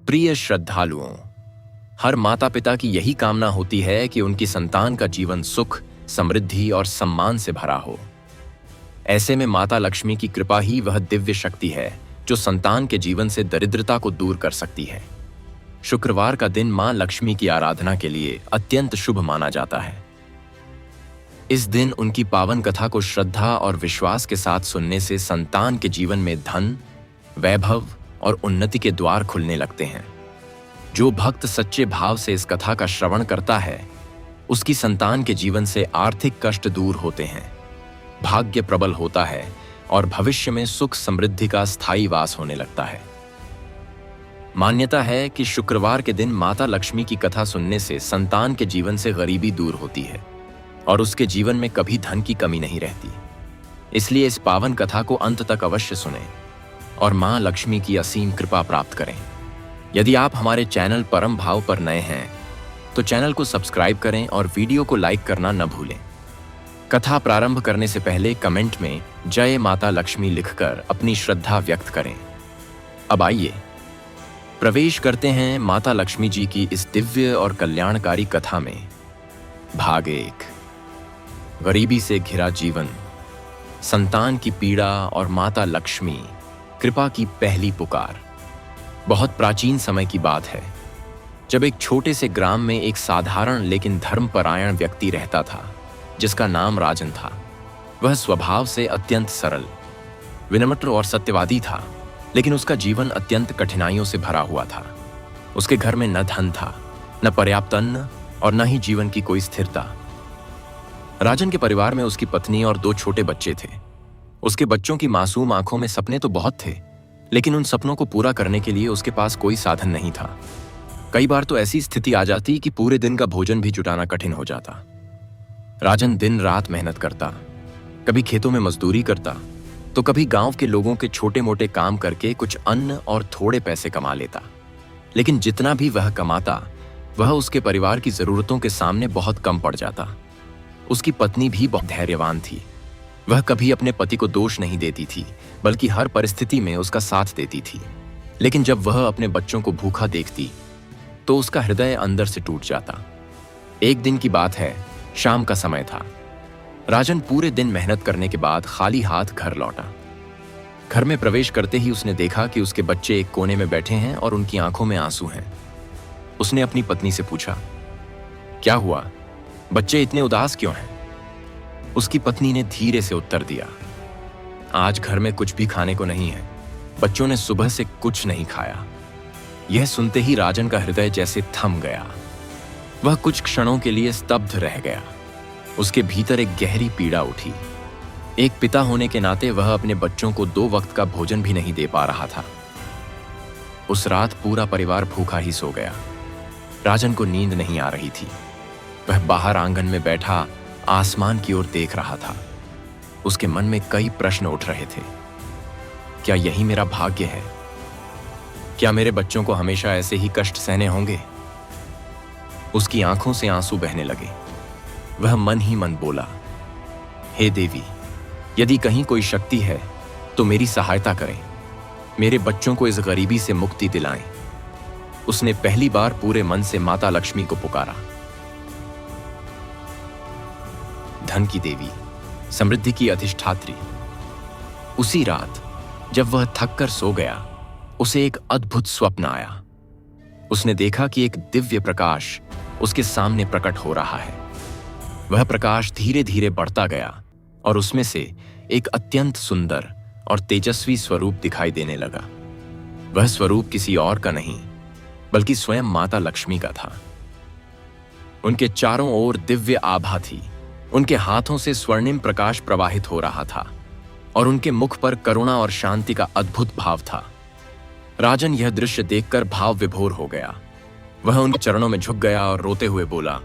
प्रिय श्रद्धालुओं, हर माता पिता की यही कामना होती है कि उनकी संतान का जीवन सुख, समृद्धि और सम्मान से भरा हो। ऐसे में माता लक्ष्मी की कृपा ही वह दिव्य शक्ति है जो संतान के जीवन से दरिद्रता को दूर कर सकती है। शुक्रवार का दिन मां लक्ष्मी की आराधना के लिए अत्यंत शुभ माना जाता है। इस दिन उनकी पावन कथा को श्रद्धा और विश्वास के साथ सुनने से संतान के जीवन में धन, वैभव और उन्नति के द्वार खुलने लगते हैं। जो भक्त सच्चे भाव से इस कथा का श्रवण करता है, उसकी संतान के जीवन से आर्थिक कष्ट दूर होते हैं, भाग्य प्रबल होता है और भविष्य में सुख समृद्धि का स्थायी वास होने लगता है। मान्यता है कि शुक्रवार के दिन माता लक्ष्मी की कथा सुनने से संतान के जीवन से गरीबी दूर होती है और उसके जीवन में कभी धन की कमी नहीं रहती। इसलिए इस पावन कथा को अंत तक अवश्य सुनें और मां लक्ष्मी की असीम कृपा प्राप्त करें। यदि आप हमारे चैनल परम भाव पर नए हैं तो चैनल को सब्सक्राइब करें और वीडियो को लाइक करना न भूलें। कथा प्रारंभ करने से पहले कमेंट में जय माता लक्ष्मी लिखकर अपनी श्रद्धा व्यक्त करें। अब आइए प्रवेश करते हैं माता लक्ष्मी जी की इस दिव्य और कल्याणकारी कथा में। भाग 1। गरीबी से घिरा जीवन, संतान की पीड़ा और माता लक्ष्मी कृपा की पहली पुकार। बहुत प्राचीन समय की बात है, जब एक छोटे से ग्राम में एक साधारण लेकिन धर्मपरायण व्यक्ति रहता था जिसका नाम राजन था। वह स्वभाव से अत्यंत सरल, विनम्र और सत्यवादी था, लेकिन उसका जीवन अत्यंत कठिनाइयों से भरा हुआ था। उसके घर में न धन था, न पर्याप्त अन्न और न ही जीवन की कोई स्थिरता। राजन के परिवार में उसकी पत्नी और 2 छोटे बच्चे थे। उसके बच्चों की मासूम आंखों में सपने तो बहुत थे, लेकिन उन सपनों को पूरा करने के लिए उसके पास कोई साधन नहीं था। कई बार तो ऐसी स्थिति आ जाती कि पूरे दिन का भोजन भी जुटाना कठिन हो जाता। राजन दिन रात मेहनत करता, कभी खेतों में मजदूरी करता तो कभी गांव के लोगों के छोटे मोटे काम करके कुछ अन्न और थोड़े पैसे कमा लेता। लेकिन जितना भी वह कमाता, वह उसके परिवार की जरूरतों के सामने बहुत कम पड़ जाता। उसकी पत्नी भी बहुत धैर्यवान थी। वह कभी अपने पति को दोष नहीं देती थी, बल्कि हर परिस्थिति में उसका साथ देती थी। लेकिन जब वह अपने बच्चों को भूखा देखती तो उसका हृदय अंदर से टूट जाता। एक दिन की बात है, शाम का समय था। राजन पूरे दिन मेहनत करने के बाद खाली हाथ घर लौटा। घर में प्रवेश करते ही उसने देखा कि उसके बच्चे एक कोने में बैठे हैं और उनकी आंखों में आंसू हैं। उसने अपनी पत्नी से पूछा, क्या हुआ? बच्चे इतने उदास क्यों हैं? उसकी पत्नी ने धीरे से उत्तर दिया, आज घर में कुछ भी खाने को नहीं है। बच्चों ने सुबह से कुछ नहीं खाया। यह सुनते ही राजन का हृदय जैसे थम गया। वह कुछ क्षणों के लिए स्तब्ध रह गया। उसके भीतर एक गहरी पीड़ा उठी। एक पिता होने के नाते वह अपने बच्चों को 2 वक्त का भोजन भी नहीं दे पा रहा था। उस रात पूरा परिवार भूखा ही सो गया। राजन को नींद नहीं आ रही थी। वह बाहर आंगन में बैठा आसमान की ओर देख रहा था। उसके मन में कई प्रश्न उठ रहे थे। क्या यही मेरा भाग्य है? क्या मेरे बच्चों को हमेशा ऐसे ही कष्ट सहने होंगे? उसकी आंखों से आंसू बहने लगे। वह मन ही मन बोला, हे देवी, यदि कहीं कोई शक्ति है तो मेरी सहायता करें। मेरे बच्चों को इस गरीबी से मुक्ति दिलाएं। उसने पहली बार पूरे मन से माता लक्ष्मी को पुकारा। धन की देवी, समृद्धि की अधिष्ठात्री। उसी रात जब वह थक कर सो गया, उसे एक अद्भुत स्वप्न आया। उसने देखा कि एक दिव्य प्रकाश उसके सामने प्रकट हो रहा है। वह प्रकाश धीरे धीरे बढ़ता गया और उसमें से एक अत्यंत सुंदर और तेजस्वी स्वरूप दिखाई देने लगा। वह स्वरूप किसी और का नहीं, बल्कि स्वयं माता लक्ष्मी का था। उनके चारों ओर दिव्य आभा थी। उनके हाथों से स्वर्णिम प्रकाश प्रवाहित हो रहा था और उनके मुख पर करुणा और शांति का अद्भुत भाव था। राजन यह दृश्य देखकर भाव विभोर हो गया। वह उनके चरणों में झुक गया और रोते हुए बोला,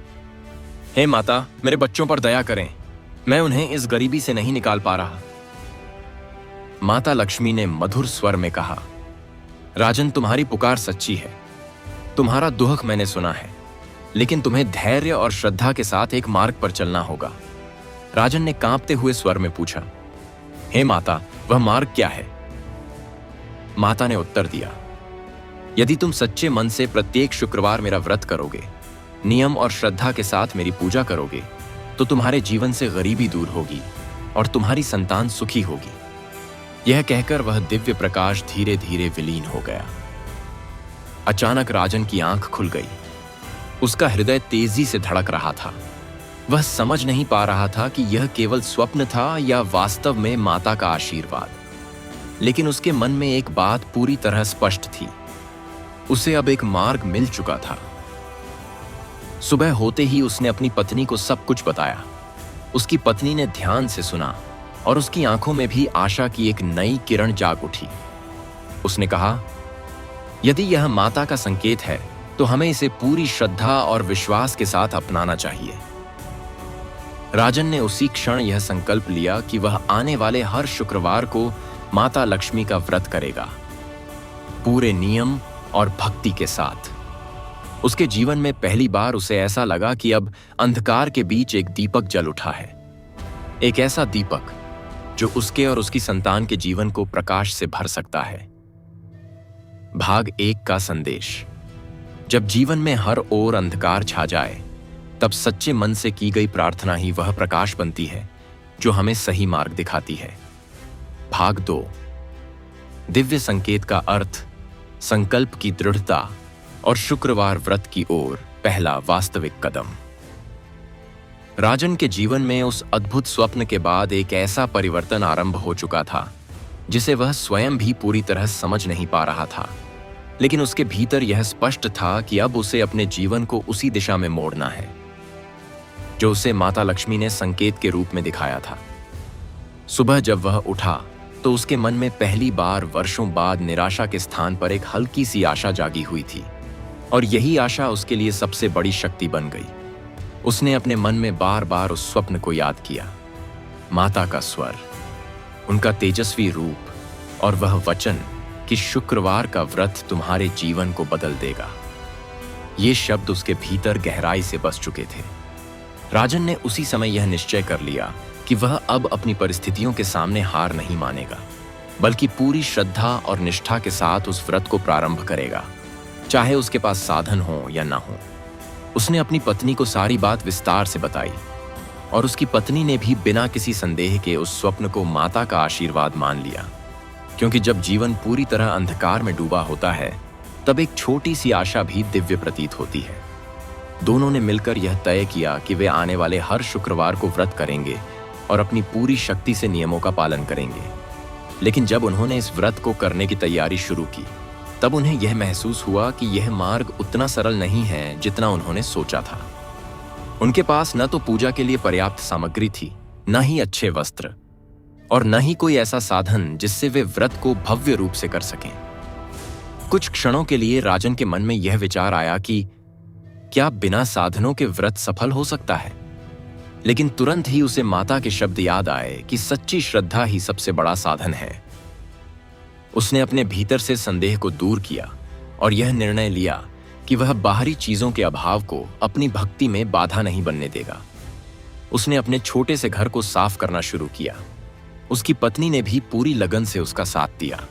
हे माता, मेरे बच्चों पर दया करें। मैं उन्हें इस गरीबी से नहीं निकाल पा रहा। माता लक्ष्मी ने मधुर स्वर में कहा, राजन, तुम्हारी पुकार सच्ची है। तुम्हारा दुख मैंने सुना है, लेकिन तुम्हें धैर्य और श्रद्धा के साथ एक मार्ग पर चलना होगा। राजन ने कांपते हुए स्वर में पूछा, हे माता, वह मार्ग क्या है? माता ने उत्तर दिया, यदि तुम सच्चे मन से प्रत्येक शुक्रवार मेरा व्रत करोगे, नियम और श्रद्धा के साथ मेरी पूजा करोगे, तो तुम्हारे जीवन से गरीबी दूर होगी और तुम्हारी संतान सुखी होगी। यह कहकर वह दिव्य प्रकाश धीरे धीरे विलीन हो गया। अचानक राजन की आंख खुल गई। उसका हृदय तेजी से धड़क रहा था। वह समझ नहीं पा रहा था कि यह केवल स्वप्न था या वास्तव में माता का आशीर्वाद। लेकिन उसके मन में एक बात पूरी तरह स्पष्ट थी। उसे अब एक मार्ग मिल चुका था। सुबह होते ही उसने अपनी पत्नी को सब कुछ बताया। उसकी पत्नी ने ध्यान से सुना और उसकी आंखों में भी आशा की एक नई किरण जाग उठी। उसने कहा, यदि यह माता का संकेत है तो हमें इसे पूरी श्रद्धा और विश्वास के साथ अपनाना चाहिए। राजन ने उसी क्षण यह संकल्प लिया कि वह आने वाले हर शुक्रवार को माता लक्ष्मी का व्रत करेगा, पूरे नियम और भक्ति के साथ। उसके जीवन में पहली बार उसे ऐसा लगा कि अब अंधकार के बीच एक दीपक जल उठा है। एक ऐसा दीपक जो उसके और उसकी संतान के जीवन को प्रकाश से भर सकता है। भाग 1 का संदेश। जब जीवन में हर ओर अंधकार छा जाए, तब सच्चे मन से की गई प्रार्थना ही वह प्रकाश बनती है जो हमें सही मार्ग दिखाती है। भाग 2। दिव्य संकेत का अर्थ, संकल्प की दृढ़ता और शुक्रवार व्रत की ओर पहला वास्तविक कदम। राजन के जीवन में उस अद्भुत स्वप्न के बाद एक ऐसा परिवर्तन आरंभ हो चुका था जिसे वह स्वयं भी पूरी तरह समझ नहीं पा रहा था। लेकिन उसके भीतर यह स्पष्ट था कि अब उसे अपने जीवन को उसी दिशा में मोड़ना है जो उसे माता लक्ष्मी ने संकेत के रूप में दिखाया था। सुबह जब वह उठा तो उसके मन में पहली बार वर्षों बाद निराशा के स्थान पर एक हल्की सी आशा जागी हुई थी, और यही आशा उसके लिए सबसे बड़ी शक्ति बन गई। उसने अपने मन में बार बार उस स्वप्न को याद किया, माता का स्वर, उनका तेजस्वी रूप और वह वचन कि शुक्रवार का व्रत तुम्हारे जीवन को बदल देगा। ये शब्द उसके भीतर गहराई से बस चुके थे। राजन ने उसी समय यह निश्चय कर लिया कि वह अब अपनी परिस्थितियों के सामने हार नहीं मानेगा, बल्कि पूरी श्रद्धा और निष्ठा के साथ उस व्रत को प्रारंभ करेगा, चाहे उसके पास साधन हो या ना हो। उसने अपनी पत्नी को सारी बात विस्तार से बताई और उसकी पत्नी ने भी बिना किसी संदेह के उस स्वप्न को माता का आशीर्वाद मान लिया, क्योंकि जब जीवन पूरी तरह अंधकार में डूबा होता है तब एक छोटी सी आशा भी दिव्य प्रतीत होती है। दोनों ने मिलकर यह तय किया कि वे आने वाले हर शुक्रवार को व्रत करेंगे और अपनी पूरी शक्ति से नियमों का पालन करेंगे। लेकिन जब उन्होंने इस व्रत को करने की तैयारी शुरू की, तब उन्हें यह महसूस हुआ कि यह मार्ग उतना सरल नहीं है जितना उन्होंने सोचा था। उनके पास न तो पूजा के लिए पर्याप्त सामग्री थी, न ही अच्छे वस्त्र, और न ही कोई ऐसा साधन जिससे वे व्रत को भव्य रूप से कर सकें। कुछ क्षणों के लिए राजन के मन में यह विचार आया कि क्या बिना साधनों के व्रत सफल हो सकता है? लेकिन तुरंत ही उसे माता के शब्द याद आए कि सच्ची श्रद्धा ही सबसे बड़ा साधन है। उसने अपने भीतर से संदेह को दूर किया और यह निर्णय लिया कि वह बाहरी चीजों के अभाव को अपनी भक्ति में बाधा नहीं बनने देगा। उसने अपने छोटे से घर को साफ करना शुरू किया। उसकी पत्नी ने भी पूरी लगन से उसका साथ दिया।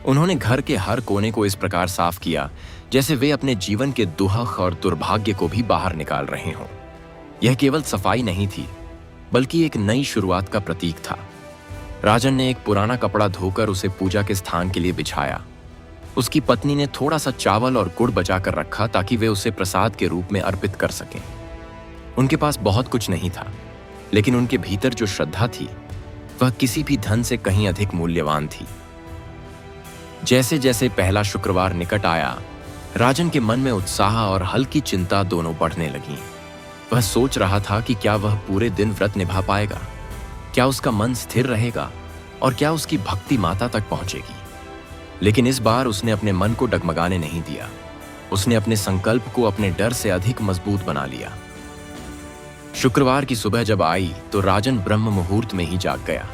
उन्होंने घर के हर कोने को इस प्रकार साफ किया जैसे वे अपने जीवन के दुहक और दुर्भाग्य को भी बाहर निकाल रहे हों। यह केवल सफाई नहीं थी, बल्कि एक नई शुरुआत का प्रतीक था। राजन ने एक पुराना कपड़ा धोकर उसे पूजा के स्थान के लिए बिछाया। उसकी पत्नी ने थोड़ा सा चावल और गुड़ बचाकर रखा ताकि वे उसे प्रसाद के रूप में अर्पित कर सकें। उनके पास बहुत कुछ नहीं था, लेकिन उनके भीतर जो श्रद्धा थी वह किसी भी धन से कहीं अधिक मूल्यवान थी। जैसे जैसे पहला शुक्रवार निकट आया, राजन के मन में उत्साह और हल्की चिंता दोनों बढ़ने लगीं। वह सोच रहा था कि क्या वह पूरे दिन व्रत निभा पाएगा, क्या उसका मन स्थिर रहेगा और क्या उसकी भक्ति माता तक पहुंचेगी। लेकिन इस बार उसने अपने मन को डगमगाने नहीं दिया। उसने अपने संकल्प को अपने डर से अधिक मजबूत बना लिया। शुक्रवार की सुबह जब आई तो राजन ब्रह्म मुहूर्त में ही जाग गया।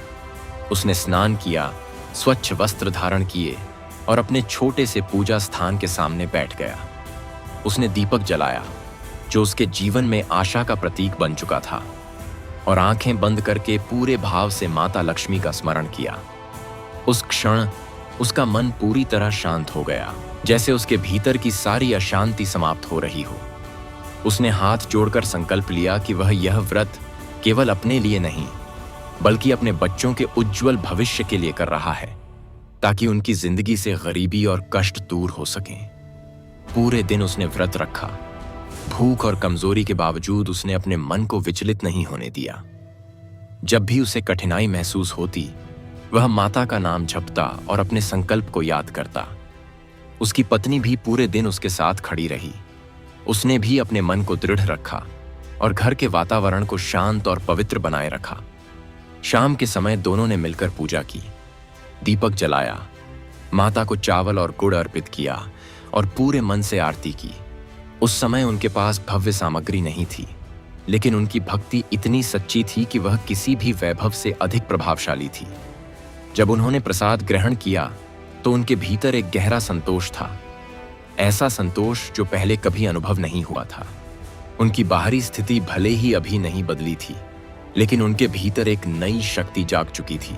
उसने स्नान किया, स्वच्छ वस्त्र धारण किए और अपने छोटे से पूजा स्थान के सामने बैठ गया। उसने दीपक जलाया जो उसके जीवन में आशा का प्रतीक बन चुका था, और आंखें बंद करके पूरे भाव से माता लक्ष्मी का स्मरण किया। उस क्षण उसका मन पूरी तरह शांत हो गया। जैसे उसके भीतर की सारी अशांति समाप्त हो रही हो। उसने हाथ जोड़कर संकल्प लिया कि वह यह व्रत केवल अपने लिए नहीं, बल्कि अपने बच्चों के उज्जवल भविष्य के लिए कर रहा है, ताकि उनकी जिंदगी से गरीबी और कष्ट दूर हो सकें। पूरे दिन उसने व्रत रखा। भूख और कमजोरी के बावजूद उसने अपने मन को विचलित नहीं होने दिया। जब भी उसे कठिनाई महसूस होती, वह माता का नाम जपता और अपने संकल्प को याद करता। उसकी पत्नी भी पूरे दिन उसके साथ खड़ी रही। उसने भी अपने मन को दृढ़ रखा और घर के वातावरण को शांत और पवित्र बनाए रखा। शाम के समय दोनों ने मिलकर पूजा की, दीपक जलाया, माता को चावल और गुड़ अर्पित किया और पूरे मन से आरती की। उस समय उनके पास भव्य सामग्री नहीं थी, लेकिन उनकी भक्ति इतनी सच्ची थी कि वह किसी भी वैभव से अधिक प्रभावशाली थी। जब उन्होंने प्रसाद ग्रहण किया तो उनके भीतर एक गहरा संतोष था, ऐसा संतोष जो पहले कभी अनुभव नहीं हुआ था। उनकी बाहरी स्थिति भले ही अभी नहीं बदली थी, लेकिन उनके भीतर एक नई शक्ति जाग चुकी थी,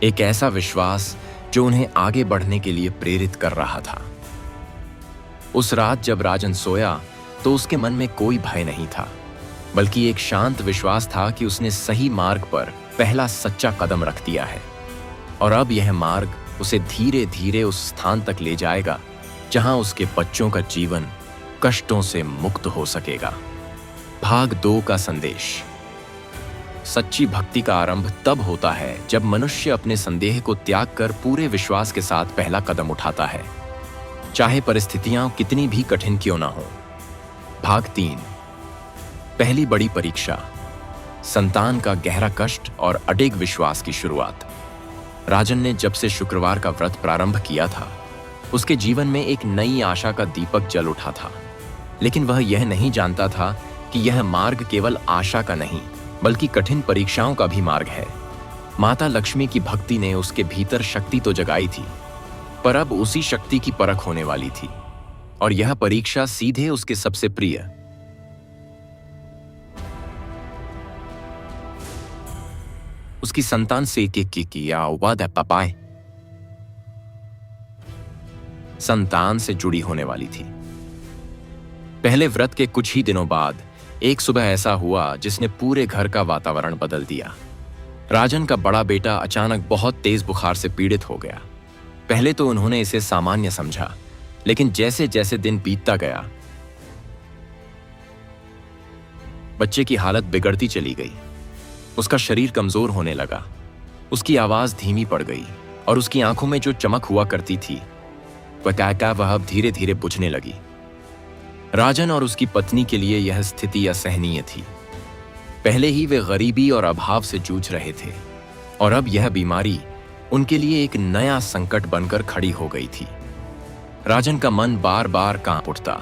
एक ऐसा विश्वास जो उन्हें आगे बढ़ने के लिए प्रेरित कर रहा था। उस रात जब राजन सोया तो उसके मन में कोई भय नहीं था, बल्कि एक शांत विश्वास था कि उसने सही मार्ग पर पहला सच्चा कदम रख दिया है और अब यह मार्ग उसे धीरे धीरे उस स्थान तक ले जाएगा जहां उसके बच्चों का जीवन कष्टों से मुक्त हो सकेगा। भाग 2 का संदेश। सच्ची भक्ति का आरंभ तब होता है जब मनुष्य अपने संदेह को त्याग कर पूरे विश्वास के साथ पहला कदम उठाता है, चाहे परिस्थितियां कितनी भी कठिन क्यों ना हो। भाग 3। पहली बड़ी परीक्षा, संतान का गहरा कष्ट और अडिग विश्वास की शुरुआत। राजन ने जब से शुक्रवार का व्रत प्रारंभ किया था, उसके जीवन में एक नई आशा का दीपक जल उठा था। लेकिन वह यह नहीं जानता था कि यह मार्ग केवल आशा का नहीं, बल्कि कठिन परीक्षाओं का भी मार्ग है। माता लक्ष्मी की भक्ति ने उसके भीतर शक्ति तो जगाई थी, पर अब उसी शक्ति की परख होने वाली थी, और यह परीक्षा सीधे उसके सबसे प्रिय उसकी संतान से पापाए संतान से जुड़ी होने वाली थी। पहले व्रत के कुछ ही दिनों बाद एक सुबह ऐसा हुआ जिसने पूरे घर का वातावरण बदल दिया। राजन का बड़ा बेटा अचानक बहुत तेज बुखार से पीड़ित हो गया। पहले तो उन्होंने इसे सामान्य समझा, लेकिन जैसे जैसे दिन बीतता गया, बच्चे की हालत बिगड़ती चली गई। उसका शरीर कमजोर होने लगा, उसकी आवाज धीमी पड़ गई और उसकी आंखों में जो चमक हुआ करती थी वह अब धीरे धीरे बुझने लगी। राजन और उसकी पत्नी के लिए यह स्थिति असहनीय थी। पहले ही वे गरीबी और अभाव से जूझ रहे थे, और अब यह बीमारी उनके लिए एक नया संकट बनकर खड़ी हो गई थी। राजन का मन बार बार कांप उठता।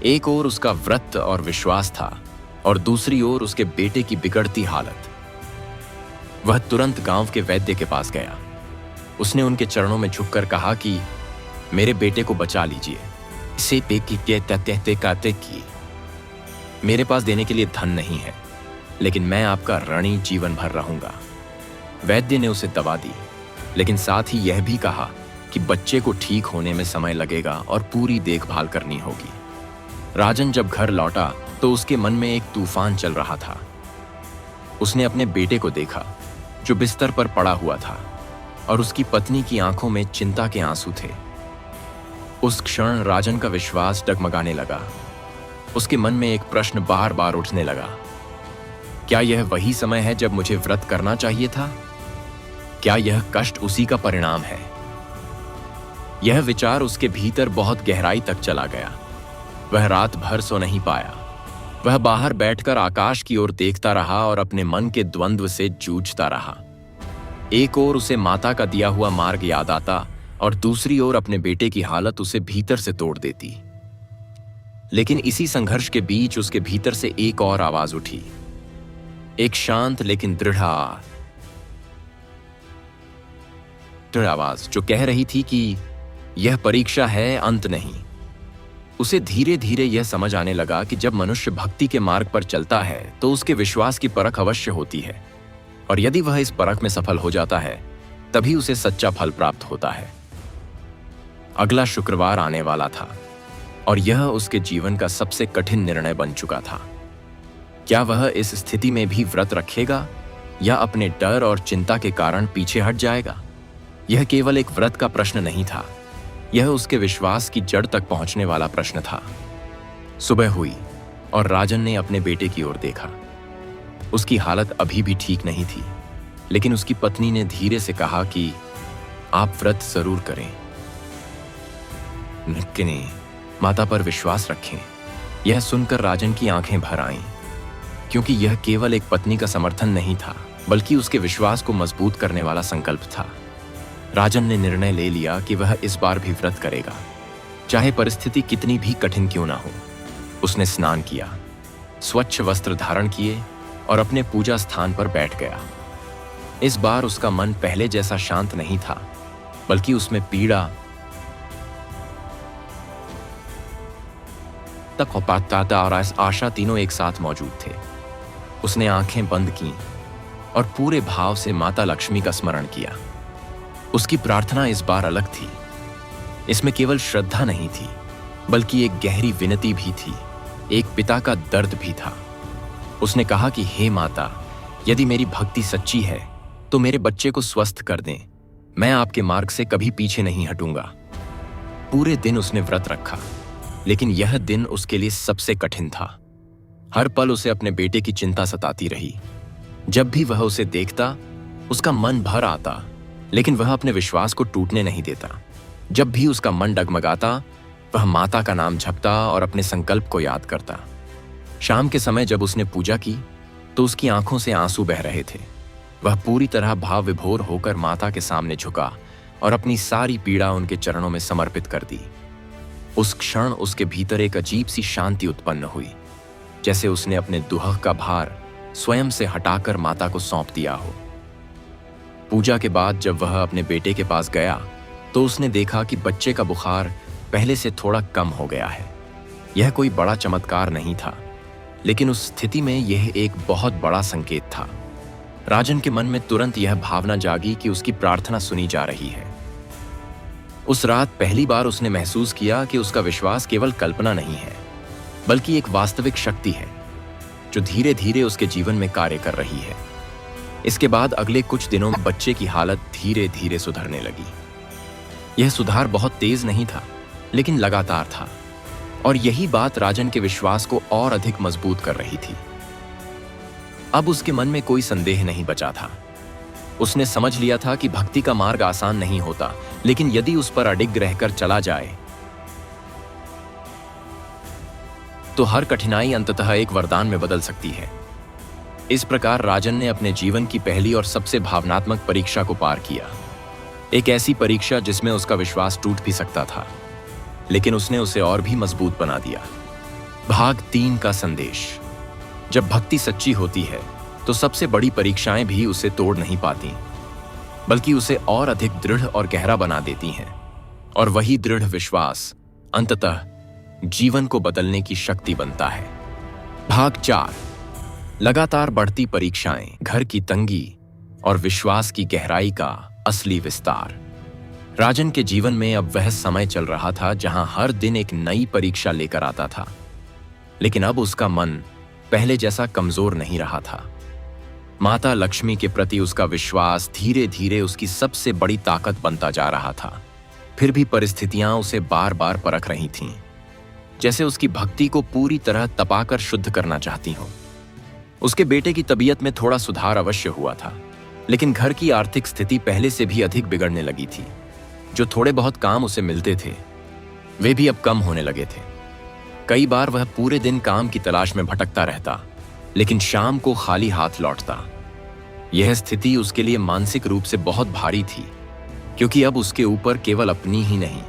एक ओर उसका व्रत और विश्वास था, और दूसरी ओर उसके बेटे की बिगड़ती हालत। वह तुरंत गांव के वैद्य के पास गया। उसने उनके चरणों में झुककर कहा कि मेरे बेटे को बचा लीजिए, इसे कहते की मेरे पास देने के लिए धन नहीं है, लेकिन मैं आपका ऋणी जीवन भर रहूंगा। वैद्य ने उसे दवा दी, लेकिन साथ ही यह भी कहा कि बच्चे को ठीक होने में समय लगेगा और पूरी देखभाल करनी होगी। राजन जब घर लौटा तो उसके मन में एक तूफान चल रहा था। उसने अपने बेटे को देखा जो बिस्तर पर पड़ा हुआ था, और उसकी पत्नी की आंखों में चिंता के आंसू थे। उस क्षण राजन का विश्वास डगमगाने लगा। उसके मन में एक प्रश्न बार बार उठने लगा, क्या यह वही समय है जब मुझे व्रत करना चाहिए था? क्या यह कष्ट उसी का परिणाम है? यह विचार उसके भीतर बहुत गहराई तक चला गया। वह रात भर सो नहीं पाया। वह बाहर बैठकर आकाश की ओर देखता रहा और अपने मन के द्वंद्व से जूझता रहा। एक ओर उसे माता का दिया हुआ मार्ग याद आता, और दूसरी ओर अपने बेटे की हालत उसे भीतर से तोड़ देती। लेकिन इसी संघर्ष के बीच उसके भीतर से एक और आवाज उठी, एक शांत लेकिन दृढ़ आवाज जो कह रही थी कि यह परीक्षा है, अंत नहीं। उसे धीरे धीरे यह समझ आने लगा कि जब मनुष्य भक्ति के मार्ग पर चलता है तो उसके विश्वास की परख अवश्य होती है, और यदि वह इस परख में सफल हो जाता है तभी उसे सच्चा फल प्राप्त होता है। अगला शुक्रवार आने वाला था और यह उसके जीवन का सबसे कठिन निर्णय बन चुका था। क्या वह इस स्थिति में भी व्रत रखेगा या अपने डर और चिंता के कारण पीछे हट जाएगा? यह केवल एक व्रत का प्रश्न नहीं था, यह उसके विश्वास की जड़ तक पहुंचने वाला प्रश्न था। सुबह हुई और राजन ने अपने बेटे की ओर देखा। उसकी हालत अभी भी ठीक नहीं थी, लेकिन उसकी पत्नी ने धीरे से कहा कि आप व्रत जरूर करें, लेकिन माता पर विश्वास रखें। यह सुनकर राजन की आंखें भर आईं, क्योंकि यह केवल एक पत्नी का समर्थन नहीं था, बल्कि उसके विश्वास को मजबूत करने वाला संकल्प था। राजन ने निर्णय ले लिया कि वह इस बार भी व्रत करेगा, चाहे परिस्थिति कितनी भी कठिन क्यों ना हो। उसने स्नान किया, स्वच्छ वस्त्र धारण किए और अपने पूजा स्थान पर बैठ गया। इस बार उसका मन पहले जैसा शांत नहीं था, बल्कि उसमें पीड़ा तक होता और आशा तीनों एक साथ मौजूद थे। उसने आंखें बंद की और पूरे भाव से माता लक्ष्मी का स्मरण किया। उसकी प्रार्थना इस बार अलग थी। इसमें केवल श्रद्धा नहीं थी, बल्कि एक गहरी विनती भी थी, एक पिता का दर्द भी था। उसने कहा कि हे माता, यदि मेरी भक्ति सच्ची है तो मेरे बच्चे को स्वस्थ कर दें। मैं आपके मार्ग से कभी पीछे नहीं हटूंगा। पूरे दिन उसने व्रत रखा, लेकिन यह दिन उसके लिए सबसे कठिन था। हर पल उसे अपने बेटे की चिंता सताती रही। जब भी वह उसे देखता, उसका मन भर आता, लेकिन वह अपने विश्वास को टूटने नहीं देता। जब भी उसका मन डगमगाता, वह माता का नाम जपता और अपने संकल्प को याद करता। शाम के समय जब उसने पूजा की, तो उसकी आंखों से आंसू बह रहे थे। वह पूरी तरह भाव विभोर होकर माता के सामने झुका और अपनी सारी पीड़ा उनके चरणों में समर्पित कर दी। उस क्षण उसके भीतर एक अजीब सी शांति उत्पन्न हुई, जैसे उसने अपने दुख का भार स्वयं से हटाकर माता को सौंप दिया हो। पूजा के बाद जब वह अपने बेटे के पास गया, तो उसने देखा कि बच्चे का बुखार पहले से थोड़ा कम हो गया है। यह कोई बड़ा चमत्कार नहीं था, लेकिन उस स्थिति में यह एक बहुत बड़ा संकेत था। राजन के मन में तुरंत यह भावना जागी कि उसकी प्रार्थना सुनी जा रही है। उस रात पहली बार उसने महसूस किया कि उसका विश्वास केवल कल्पना नहीं है, बल्कि एक वास्तविक शक्ति है जो धीरे धीरे उसके जीवन में कार्य कर रही है। इसके बाद अगले कुछ दिनों में बच्चे की हालत धीरे धीरे सुधरने लगी। यह सुधार बहुत तेज नहीं था, लेकिन लगातार था, और यही बात राजन के विश्वास को और अधिक मजबूत कर रही थी। अब उसके मन में कोई संदेह नहीं बचा था। उसने समझ लिया था कि भक्ति का मार्ग आसान नहीं होता, लेकिन यदि उस पर अडिग रहकर चला जाए तो हर कठिनाई अंततः एक वरदान में बदल सकती है। इस प्रकार राजन ने अपने जीवन की पहली और सबसे भावनात्मक परीक्षा को पार किया। एक ऐसी परीक्षा जिसमें उसका विश्वास टूट भी सकता था, लेकिन उसने उसे और भी मजबूत बना दिया। भाग 3 का संदेश। जब भक्ति सच्ची होती है तो सबसे बड़ी परीक्षाएं भी उसे तोड़ नहीं पाती, बल्कि उसे और अधिक दृढ़ और गहरा बना देती हैं। और वही दृढ़ विश्वास अंततः जीवन को बदलने की शक्ति बनता है। भाग 4। लगातार बढ़ती परीक्षाएं, घर की तंगी और विश्वास की गहराई का असली विस्तार। राजन के जीवन में अब वह समय चल रहा था जहां हर दिन एक नई परीक्षा लेकर आता था, लेकिन अब उसका मन पहले जैसा कमजोर नहीं रहा था। माता लक्ष्मी के प्रति उसका विश्वास धीरे धीरे उसकी सबसे बड़ी ताकत बनता जा रहा था। फिर भी परिस्थितियां उसे बार बार परख रही थीं, जैसे उसकी भक्ति को पूरी तरह तपाकर शुद्ध करना चाहती हो। उसके बेटे की तबीयत में थोड़ा सुधार अवश्य हुआ था, लेकिन घर की आर्थिक स्थिति पहले से भी अधिक बिगड़ने लगी थी। जो थोड़े बहुत काम उसे मिलते थे, वे भी अब कम होने लगे थे। कई बार वह पूरे दिन काम की तलाश में भटकता रहता, लेकिन शाम को खाली हाथ लौटता। यह स्थिति उसके लिए मानसिक रूप से बहुत भारी थी, क्योंकि अब उसके ऊपर केवल अपनी ही नहीं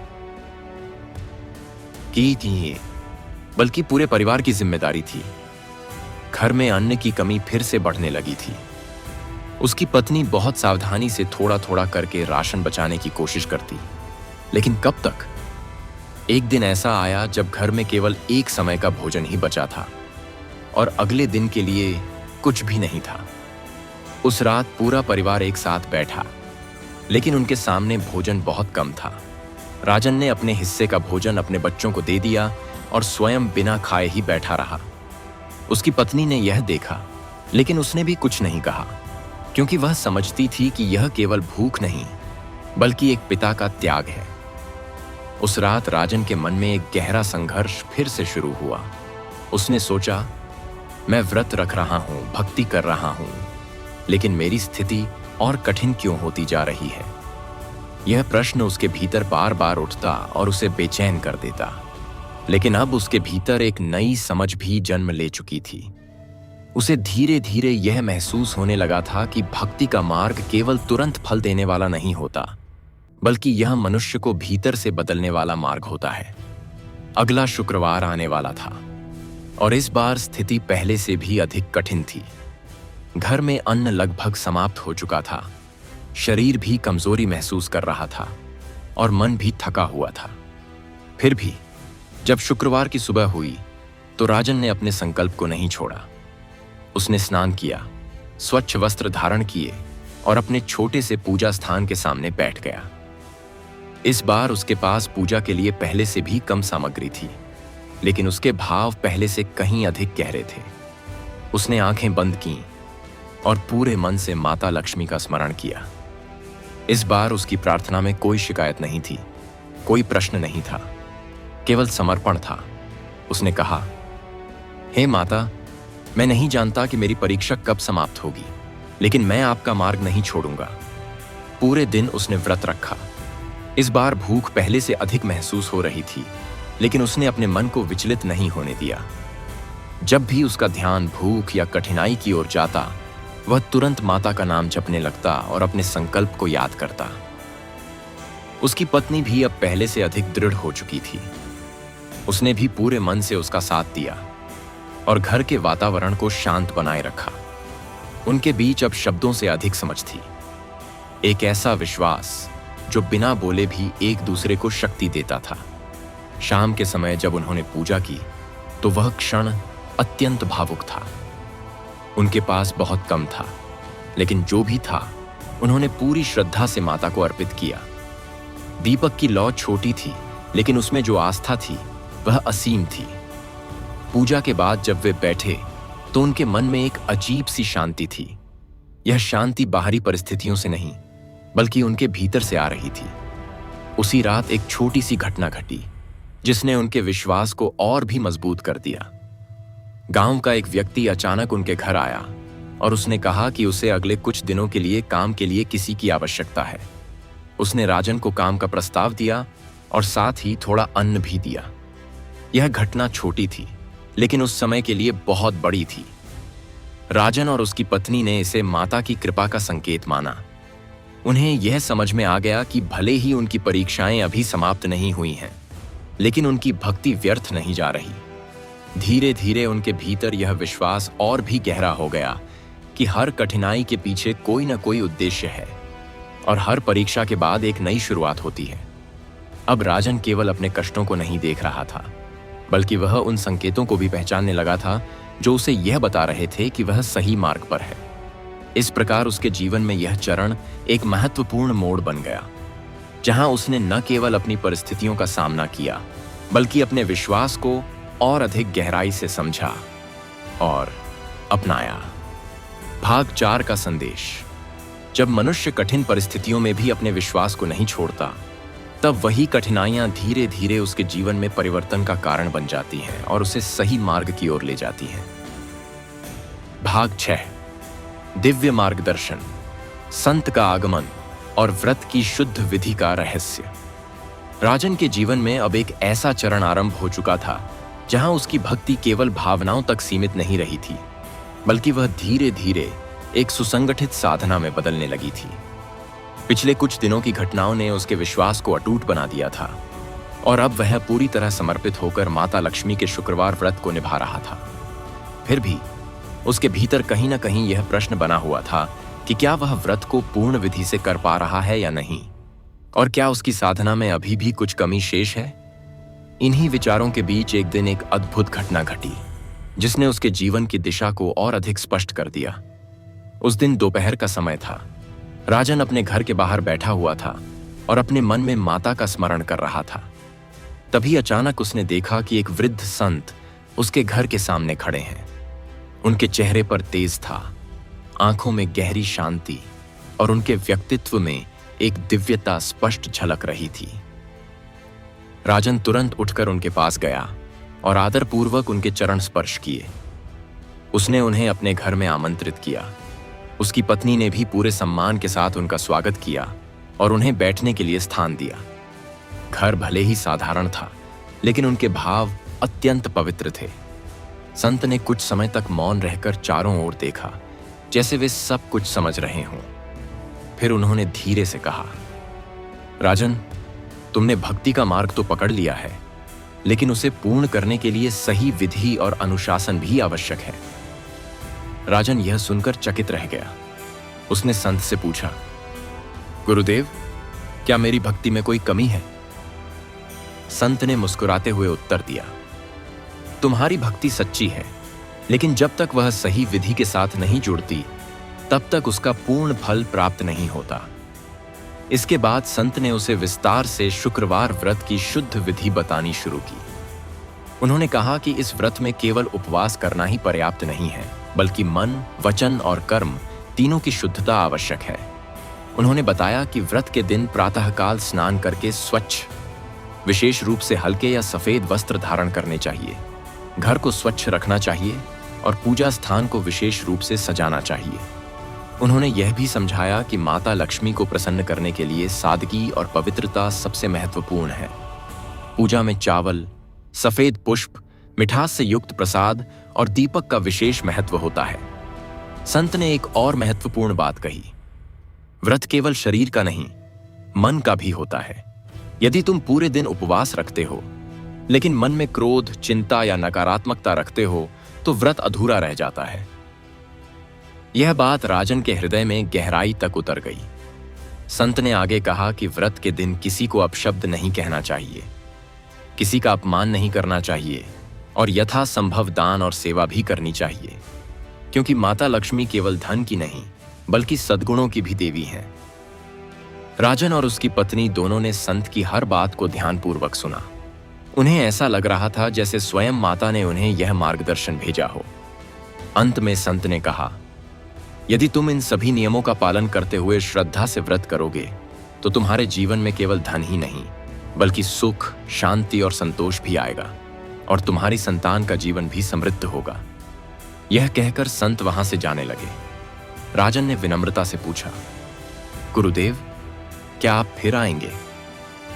बल्कि पूरे परिवार की जिम्मेदारी थी। घर में अन्न की कमी फिर से बढ़ने लगी थी। उसकी पत्नी बहुत सावधानी से थोड़ा थोड़ा करके राशन बचाने की कोशिश करती, लेकिन कब तक? एक दिन ऐसा आया जब घर में केवल एक समय का भोजन ही बचा था और अगले दिन के लिए कुछ भी नहीं था। उस रात पूरा परिवार एक साथ बैठा, लेकिन उनके सामने भोजन बहुत कम था। राजन ने अपने हिस्से का भोजन अपने बच्चों को दे दिया और स्वयं बिना खाए ही बैठा रहा। उसकी पत्नी ने यह देखा, लेकिन उसने भी कुछ नहीं कहा, क्योंकि वह समझती थी कि यह केवल भूख नहीं, बल्कि एक पिता का त्याग है। उस रात राजन के मन में एक गहरा संघर्ष फिर से शुरू हुआ। उसने सोचा, मैं व्रत रख रहा हूं, भक्ति कर रहा हूं, लेकिन मेरी स्थिति और कठिन क्यों होती जा रही है? यह प्रश्न उसके भीतर बार बार उठता और उसे बेचैन कर देता। लेकिन अब उसके भीतर एक नई समझ भी जन्म ले चुकी थी। उसे धीरे धीरे यह महसूस होने लगा था कि भक्ति का मार्ग केवल तुरंत फल देने वाला नहीं होता, बल्कि यह मनुष्य को भीतर से बदलने वाला मार्ग होता है। अगला शुक्रवार आने वाला था और इस बार स्थिति पहले से भी अधिक कठिन थी। घर में अन्न लगभग समाप्त हो चुका था, शरीर भी कमजोरी महसूस कर रहा था और मन भी थका हुआ था। फिर भी जब शुक्रवार की सुबह हुई तो राजन ने अपने संकल्प को नहीं छोड़ा। उसने स्नान किया, स्वच्छ वस्त्र धारण किए और अपने छोटे से पूजा स्थान के सामने बैठ गया। इस बार उसके पास पूजा के लिए पहले से भी कम सामग्री थी, लेकिन उसके भाव पहले से कहीं अधिक गहरे थे। उसने आंखें बंद कीं और पूरे मन से माता लक्ष्मी का स्मरण किया। इस बार उसकी प्रार्थना में कोई शिकायत नहीं थी, कोई प्रश्न नहीं था, केवल समर्पण था। उसने कहा, हे माता, मैं नहीं जानता कि मेरी परीक्षा कब समाप्त होगी, लेकिन मैं आपका मार्ग नहीं छोड़ूंगा। पूरे दिन उसने व्रत रखा। इस बार भूख पहले से अधिक महसूस हो रही थी, लेकिन उसने अपने मन को विचलित नहीं होने दिया। जब भी उसका ध्यान भूख या कठिनाई की ओर जाता, वह तुरंत माता का नाम जपने लगता और अपने संकल्प को याद करता। उसकी पत्नी भी अब पहले से अधिक दृढ़ हो चुकी थी। उसने भी पूरे मन से उसका साथ दिया और घर के वातावरण को शांत बनाए रखा। उनके बीच अब शब्दों से अधिक समझ थी, एक ऐसा विश्वास जो बिना बोले भी एक दूसरे को शक्ति देता था। शाम के समय जब उन्होंने पूजा की तो वह क्षण अत्यंत भावुक था। उनके पास बहुत कम था, लेकिन जो भी था उन्होंने पूरी श्रद्धा से माता को अर्पित किया। दीपक की लौ छोटी थी, लेकिन उसमें जो आस्था थी वह असीम थी। पूजा के बाद जब वे बैठे तो उनके मन में एक अजीब सी शांति थी। यह शांति बाहरी परिस्थितियों से नहीं, बल्कि उनके भीतर से आ रही थी। उसी रात एक छोटी सी घटना घटी जिसने उनके विश्वास को और भी मजबूत कर दिया। गांव का एक व्यक्ति अचानक उनके घर आया और उसने कहा कि उसे अगले कुछ दिनों के लिए काम के लिए किसी की आवश्यकता है। उसने राजन को काम का प्रस्ताव दिया और साथ ही थोड़ा अन्न भी दिया। यह घटना छोटी थी, लेकिन उस समय के लिए बहुत बड़ी थी। राजन और उसकी पत्नी ने इसे माता की कृपा का संकेत माना। उन्हें यह समझ में आ गया कि भले ही उनकी परीक्षाएं अभी समाप्त नहीं हुई हैं, लेकिन उनकी भक्ति व्यर्थ नहीं जा रही। धीरे धीरे उनके भीतर यह विश्वास और भी गहरा हो गया कि हर कठिनाई के पीछे कोई न कोई उद्देश्य है और हर परीक्षा के बाद एक नई शुरुआत होती है। अब राजन केवल अपने कष्टों को नहीं देख रहा था, बल्कि वह उन संकेतों को भी पहचानने लगा था जो उसे यह बता रहे थे कि वह सही मार्ग पर है। इस प्रकार उसके जीवन में यह चरण एक महत्वपूर्ण मोड़ बन गया, जहां उसने न केवल अपनी परिस्थितियों का सामना किया, बल्कि अपने विश्वास को और अधिक गहराई से समझा और अपनाया। भाग 4 का संदेश। जब मनुष्य कठिन परिस्थितियों में भी अपने विश्वास को नहीं छोड़ता, तब वही कठिनाइयां धीरे धीरे उसके जीवन में परिवर्तन का कारण बन जाती हैं और उसे सही मार्ग की ओर ले जाती हैं। भाग 6। दिव्य मार्गदर्शन, संत का आगमन और व्रत की शुद्ध विधि का रहस्य। राजन के जीवन में अब एक ऐसा चरण आरंभ हो चुका था जहां उसकी भक्ति केवल भावनाओं तक सीमित नहीं रही थी, बल्कि वह धीरे धीरे एक सुसंगठित साधना में बदलने लगी थी। पिछले कुछ दिनों की घटनाओं ने उसके विश्वास को अटूट बना दिया था और अब वह पूरी तरह समर्पित होकर माता लक्ष्मी के शुक्रवार व्रत को निभा रहा था। फिर भी उसके भीतर कहीं ना कहीं यह प्रश्न बना हुआ था कि क्या वह व्रत को पूर्ण विधि से कर पा रहा है या नहीं, और क्या उसकी साधना में अभी भी कुछ कमी शेष है। इन्हीं विचारों के बीच एक दिन एक अद्भुत घटना घटी जिसने उसके जीवन की दिशा को और अधिक स्पष्ट कर दिया। उस दिन दोपहर का समय था। राजन अपने घर के बाहर बैठा हुआ था और अपने मन में माता का स्मरण कर रहा था। तभी अचानक उसने देखा कि एक वृद्ध संत उसके घर के सामने खड़े हैं। उनके चेहरे पर तेज था, आंखों में गहरी शांति और उनके व्यक्तित्व में एक दिव्यता स्पष्ट झलक रही थी। राजन तुरंत उठकर उनके पास गया और आदरपूर्वक उनके चरण स्पर्श किए। उसने उन्हें अपने घर में आमंत्रित किया। उसकी पत्नी ने भी पूरे सम्मान के साथ उनका स्वागत किया और उन्हें बैठने के लिए स्थान दिया। घर भले ही साधारण था, लेकिन उनके भाव अत्यंत पवित्र थे। संत ने कुछ समय तक मौन रहकर चारों ओर देखा, जैसे वे सब कुछ समझ रहे हों। फिर उन्होंने धीरे से कहा, राजन, तुमने भक्ति का मार्ग तो पकड़ लिया है, लेकिन उसे पूर्ण करने के लिए सही विधि और अनुशासन भी आवश्यक है। राजन यह सुनकर चकित रह गया। उसने संत से पूछा, गुरुदेव, क्या मेरी भक्ति में कोई कमी है? संत ने मुस्कुराते हुए उत्तर दिया, तुम्हारी भक्ति सच्ची है, लेकिन जब तक वह सही विधि के साथ नहीं जुड़ती, तब तक उसका पूर्ण फल प्राप्त नहीं होता। इसके बाद संत ने उसे विस्तार से शुक्रवार व्रत की शुद्ध विधि बतानी शुरू की। उन्होंने कहा कि इस व्रत में केवल उपवास करना ही पर्याप्त नहीं है, बल्कि मन, वचन और कर्म तीनों की शुद्धता आवश्यक है। उन्होंने बताया कि व्रत के दिन प्रातःकाल स्नान करके स्वच्छ, विशेष रूप से हल्के या सफेद वस्त्र धारण करने चाहिए। घर को स्वच्छ रखना चाहिए और पूजा स्थान को विशेष रूप से सजाना चाहिए। उन्होंने यह भी समझाया कि माता लक्ष्मी को प्रसन्न करने के लिए सादगी और पवित्रता सबसे महत्वपूर्ण है। पूजा में चावल, सफेद पुष्प, मिठास से युक्त प्रसाद और दीपक का विशेष महत्व होता है। संत ने एक और महत्वपूर्ण बात कही, व्रत केवल शरीर का नहीं, मन का भी होता है। यदि तुम पूरे दिन उपवास रखते हो, लेकिन मन में क्रोध, चिंता या नकारात्मकता रखते हो, तो व्रत अधूरा रह जाता है। यह बात राजन के हृदय में गहराई तक उतर गई। संत ने आगे कहा कि व्रत के दिन किसी को अपशब्द नहीं कहना चाहिए, किसी का अपमान नहीं करना चाहिए और यथासंभव दान और सेवा भी करनी चाहिए, क्योंकि माता लक्ष्मी केवल धन की नहीं, बल्कि सद्गुणों की भी देवी हैं। राजन और उसकी पत्नी दोनों ने संत की हर बात को ध्यानपूर्वक सुना। उन्हें ऐसा लग रहा था जैसे स्वयं माता ने उन्हें यह मार्गदर्शन भेजा हो। अंत में संत ने कहा, यदि तुम इन सभी नियमों का पालन करते हुए श्रद्धा से व्रत करोगे, तो तुम्हारे जीवन में केवल धन ही नहीं, बल्कि सुख, शांति और संतोष भी आएगा और तुम्हारी संतान का जीवन भी समृद्ध होगा। यह कहकर संत वहां से जाने लगे। राजन ने विनम्रता से पूछा, गुरुदेव, क्या आप फिर आएंगे?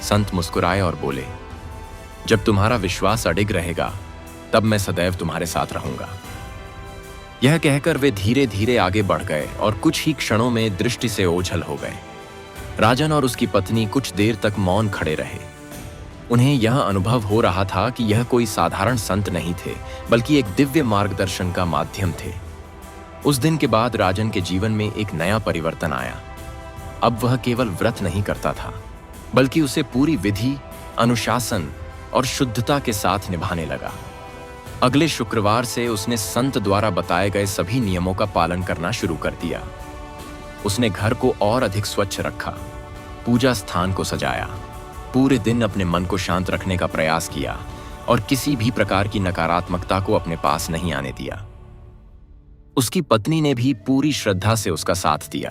संत मुस्कुराए और बोले, जब तुम्हारा विश्वास अडिग रहेगा, तब मैं सदैव तुम्हारे साथ रहूंगा। यह कहकर वे धीरे धीरे आगे बढ़ गए और कुछ ही क्षणों में दृष्टि से ओझल हो गए। राजन और उसकी पत्नी कुछ देर तक मौन खड़े रहे। उन्हें यह अनुभव हो रहा था कि यह कोई साधारण संत नहीं थे, बल्कि एक दिव्य मार्गदर्शन का माध्यम थे। उस दिन के बाद राजन के जीवन में एक नया परिवर्तन आया। अब वह केवल व्रत नहीं करता था, बल्कि उसे पूरी विधि, अनुशासन और शुद्धता के साथ निभाने लगा। अगले शुक्रवार से उसने संत द्वारा बताए गए सभी नियमों का पालन करना शुरू कर दिया। उसने घर को और अधिक स्वच्छ रखा, पूजा स्थान को सजाया, पूरे दिन अपने मन को शांत रखने का प्रयास किया और किसी भी प्रकार की नकारात्मकता को अपने पास नहीं आने दिया। उसकी पत्नी ने भी पूरी श्रद्धा से उसका साथ दिया।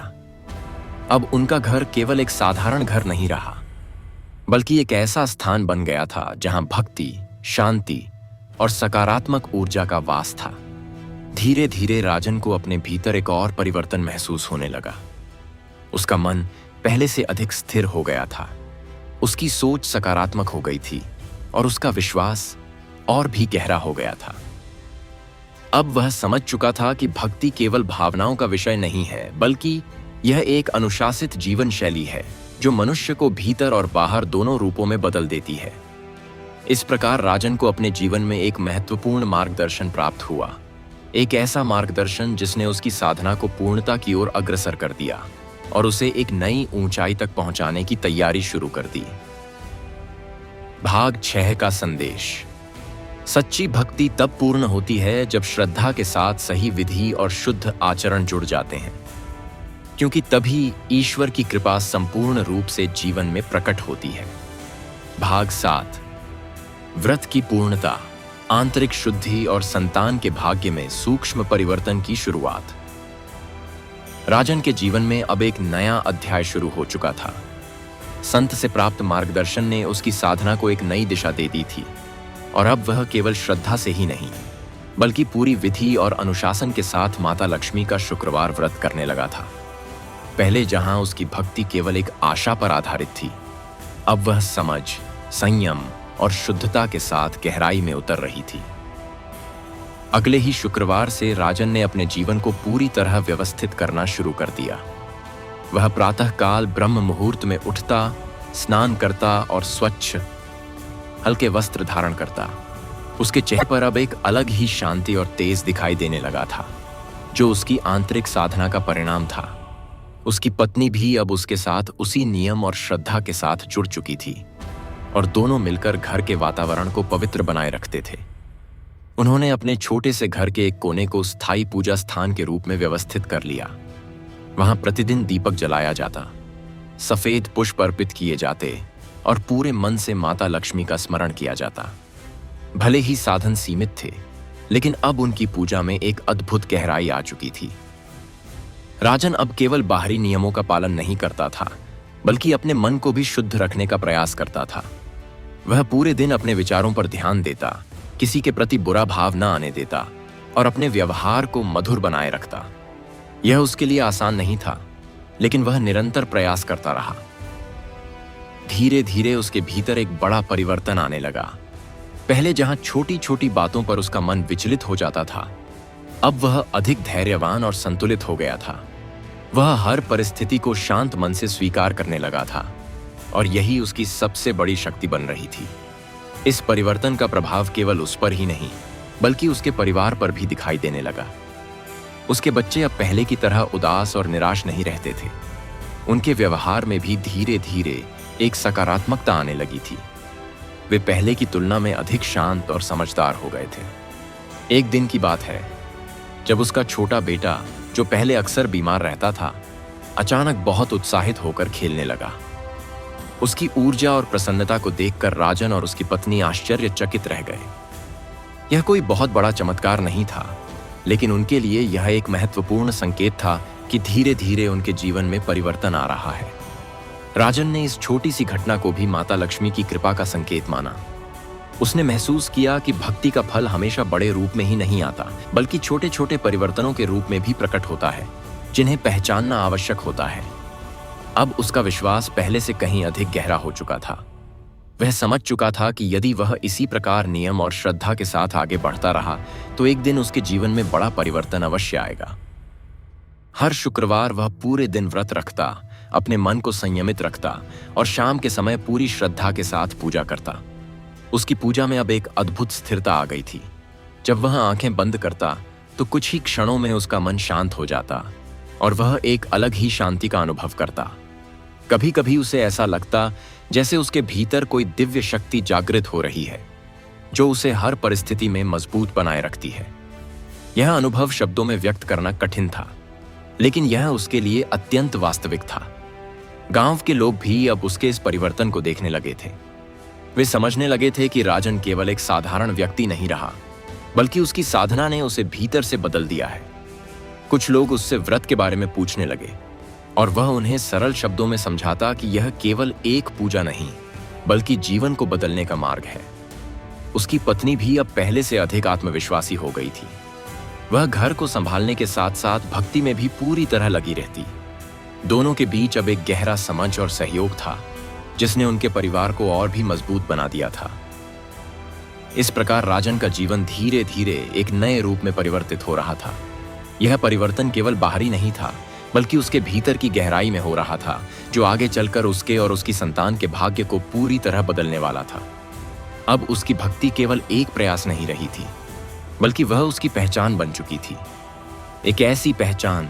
अब उनका घर केवल एक साधारण घर नहीं रहा, बल्कि एक ऐसा स्थान बन गया था जहां भक्ति, शांति और सकारात्मक ऊर्जा का वास था। धीरे धीरे राजन को अपने भीतर एक और परिवर्तन महसूस होने लगा। उसका मन पहले से अधिक स्थिर हो गया था, उसकी सोच सकारात्मक हो गई थी और उसका विश्वास और भी गहरा हो गया था। अब वह समझ चुका था कि भक्ति केवल भावनाओं का विषय नहीं है, बल्कि यह एक अनुशासित जीवन शैली है जो मनुष्य को भीतर और बाहर दोनों रूपों में बदल देती है। इस प्रकार राजन को अपने जीवन में एक महत्वपूर्ण मार्गदर्शन प्राप्त हुआ, एक ऐसा मार्गदर्शन जिसने उसकी साधना को पूर्णता की ओर अग्रसर कर दिया और उसे एक नई ऊंचाई तक पहुंचाने की तैयारी शुरू कर दी। भाग 6 का संदेश। सच्ची भक्ति तब पूर्ण होती है जब श्रद्धा के साथ सही विधि और शुद्ध आचरण जुड़ जाते हैं, क्योंकि तभी ईश्वर की कृपा संपूर्ण रूप से जीवन में प्रकट होती है। भाग 7। व्रत की पूर्णता, आंतरिक शुद्धि और संतान के भाग्य में सूक्ष्म परिवर्तन की शुरुआत। राजन के जीवन में अब एक नया अध्याय शुरू हो चुका था। संत से प्राप्त मार्गदर्शन ने उसकी साधना को एक नई दिशा दे दी थी और अब वह केवल श्रद्धा से ही नहीं बल्कि पूरी विधि और अनुशासन के साथ माता लक्ष्मी का शुक्रवार व्रत करने लगा था। पहले जहां उसकी भक्ति केवल एक आशा पर आधारित थी, अब वह समझ, संयम और शुद्धता के साथ गहराई में उतर रही थी। अगले ही शुक्रवार से राजन ने अपने जीवन को पूरी तरह व्यवस्थित करना शुरू कर दिया। वह प्रातःकाल ब्रह्म मुहूर्त में उठता, स्नान करता और स्वच्छ हल्के वस्त्र धारण करता। उसके चेहरे पर अब एक अलग ही शांति और तेज दिखाई देने लगा था, जो उसकी आंतरिक साधना का परिणाम था। उसकी पत्नी भी अब उसके साथ उसी नियम और श्रद्धा के साथ जुड़ चुकी थी और दोनों मिलकर घर के वातावरण को पवित्र बनाए रखते थे। उन्होंने अपने छोटे से घर के एक कोने को स्थायी पूजा स्थान के रूप में व्यवस्थित कर लिया। वहां प्रतिदिन दीपक जलाया जाता, सफेद पुष्प अर्पित किए जाते और पूरे मन से माता लक्ष्मी का स्मरण किया जाता। भले ही साधन सीमित थे, लेकिन अब उनकी पूजा में एक अद्भुत गहराई आ चुकी थी। राजन अब केवल बाहरी नियमों का पालन नहीं करता था, बल्कि अपने मन को भी शुद्ध रखने का प्रयास करता था। वह पूरे दिन अपने विचारों पर ध्यान देता, किसी के प्रति बुरा भाव न आने देता और अपने व्यवहार को मधुर बनाए रखता। यह उसके लिए आसान नहीं था, लेकिन वह निरंतर प्रयास करता रहा। धीरे धीरे उसके भीतर एक बड़ा परिवर्तन आने लगा। पहले जहां छोटी छोटी बातों पर उसका मन विचलित हो जाता था, अब वह अधिक धैर्यवान और संतुलित हो गया था। वह हर परिस्थिति को शांत मन से स्वीकार करने लगा था और यही उसकी सबसे बड़ी शक्ति बन रही थी। इस परिवर्तन का प्रभाव केवल उस पर ही नहीं, बल्कि उसके परिवार पर भी दिखाई देने लगा। उसके बच्चे अब पहले की तरह उदास और निराश नहीं रहते थे। उनके व्यवहार में भी धीरे धीरे एक सकारात्मकता आने लगी थी। वे पहले की तुलना में अधिक शांत और समझदार हो गए थे। एक दिन की बात है, जब उसका छोटा बेटा, जो पहले अक्सर बीमार रहता था, अचानक बहुत उत्साहित होकर खेलने लगा। उसकी ऊर्जा और प्रसन्नता को देखकर राजन और उसकी पत्नी आश्चर्यचकित रह गए। यह कोई बहुत बड़ा चमत्कार नहीं था, लेकिन उनके लिए यह एक महत्वपूर्ण संकेत था कि धीरे धीरे उनके जीवन में परिवर्तन आ रहा है। राजन ने इस छोटी सी घटना को भी माता लक्ष्मी की कृपा का संकेत माना। उसने महसूस किया कि भक्ति का फल हमेशा बड़े रूप में ही नहीं आता, बल्कि छोटे छोटे परिवर्तनों के रूप में भी प्रकट होता है, जिन्हें पहचानना आवश्यक होता है। अब उसका विश्वास पहले से कहीं अधिक गहरा हो चुका था। वह समझ चुका था कि यदि वह इसी प्रकार नियम और श्रद्धा के साथ आगे बढ़ता रहा, तो एक दिन उसके जीवन में बड़ा परिवर्तन अवश्य आएगा। हर शुक्रवार वह पूरे दिन व्रत रखता, अपने मन को संयमित रखता और शाम के समय पूरी श्रद्धा के साथ पूजा करता। उसकी पूजा में अब एक अद्भुत स्थिरता आ गई थी। जब वह आंखें बंद करता, तो कुछ ही क्षणों में उसका मन शांत हो जाता और वह एक अलग ही शांति का अनुभव करता। कभी कभी उसे ऐसा लगता जैसे उसके भीतर कोई दिव्य शक्ति जागृत हो रही है, जो उसे हर परिस्थिति में मजबूत बनाए रखती है। यह अनुभव शब्दों में व्यक्त करना कठिन था, लेकिन यह उसके लिए अत्यंत वास्तविक था। गांव के लोग भी अब उसके इस परिवर्तन को देखने लगे थे। वे समझने लगे थे कि राजन केवल एक साधारण व्यक्ति नहीं रहा, बल्कि उसकी साधना ने उसे भीतर से बदल दिया है। कुछ लोग उससे व्रत के बारे में पूछने लगे और वह उन्हें सरल शब्दों में समझाता कि यह केवल एक पूजा नहीं, बल्कि जीवन को बदलने का मार्ग है। उसकी पत्नी भी अब पहले से अधिक आत्मविश्वासी हो गई थी। वह घर को संभालने के साथ साथ भक्ति में भी पूरी तरह लगी रहती। दोनों के बीच अब एक गहरा समझ और सहयोग था, जिसने उनके परिवार को और भी मजबूत बना दिया था। इस प्रकार राजन का जीवन धीरे धीरे एक नए रूप में परिवर्तित हो रहा था। यह परिवर्तन केवल बाहरी नहीं था, बल्कि उसके भीतर की गहराई में हो रहा था, जो आगे चलकर उसके और उसकी संतान के भाग्य को पूरी तरह बदलने वाला था। अब उसकी भक्ति केवल एक प्रयास नहीं रही थी, बल्कि वह उसकी पहचान बन चुकी थी। एक ऐसी पहचान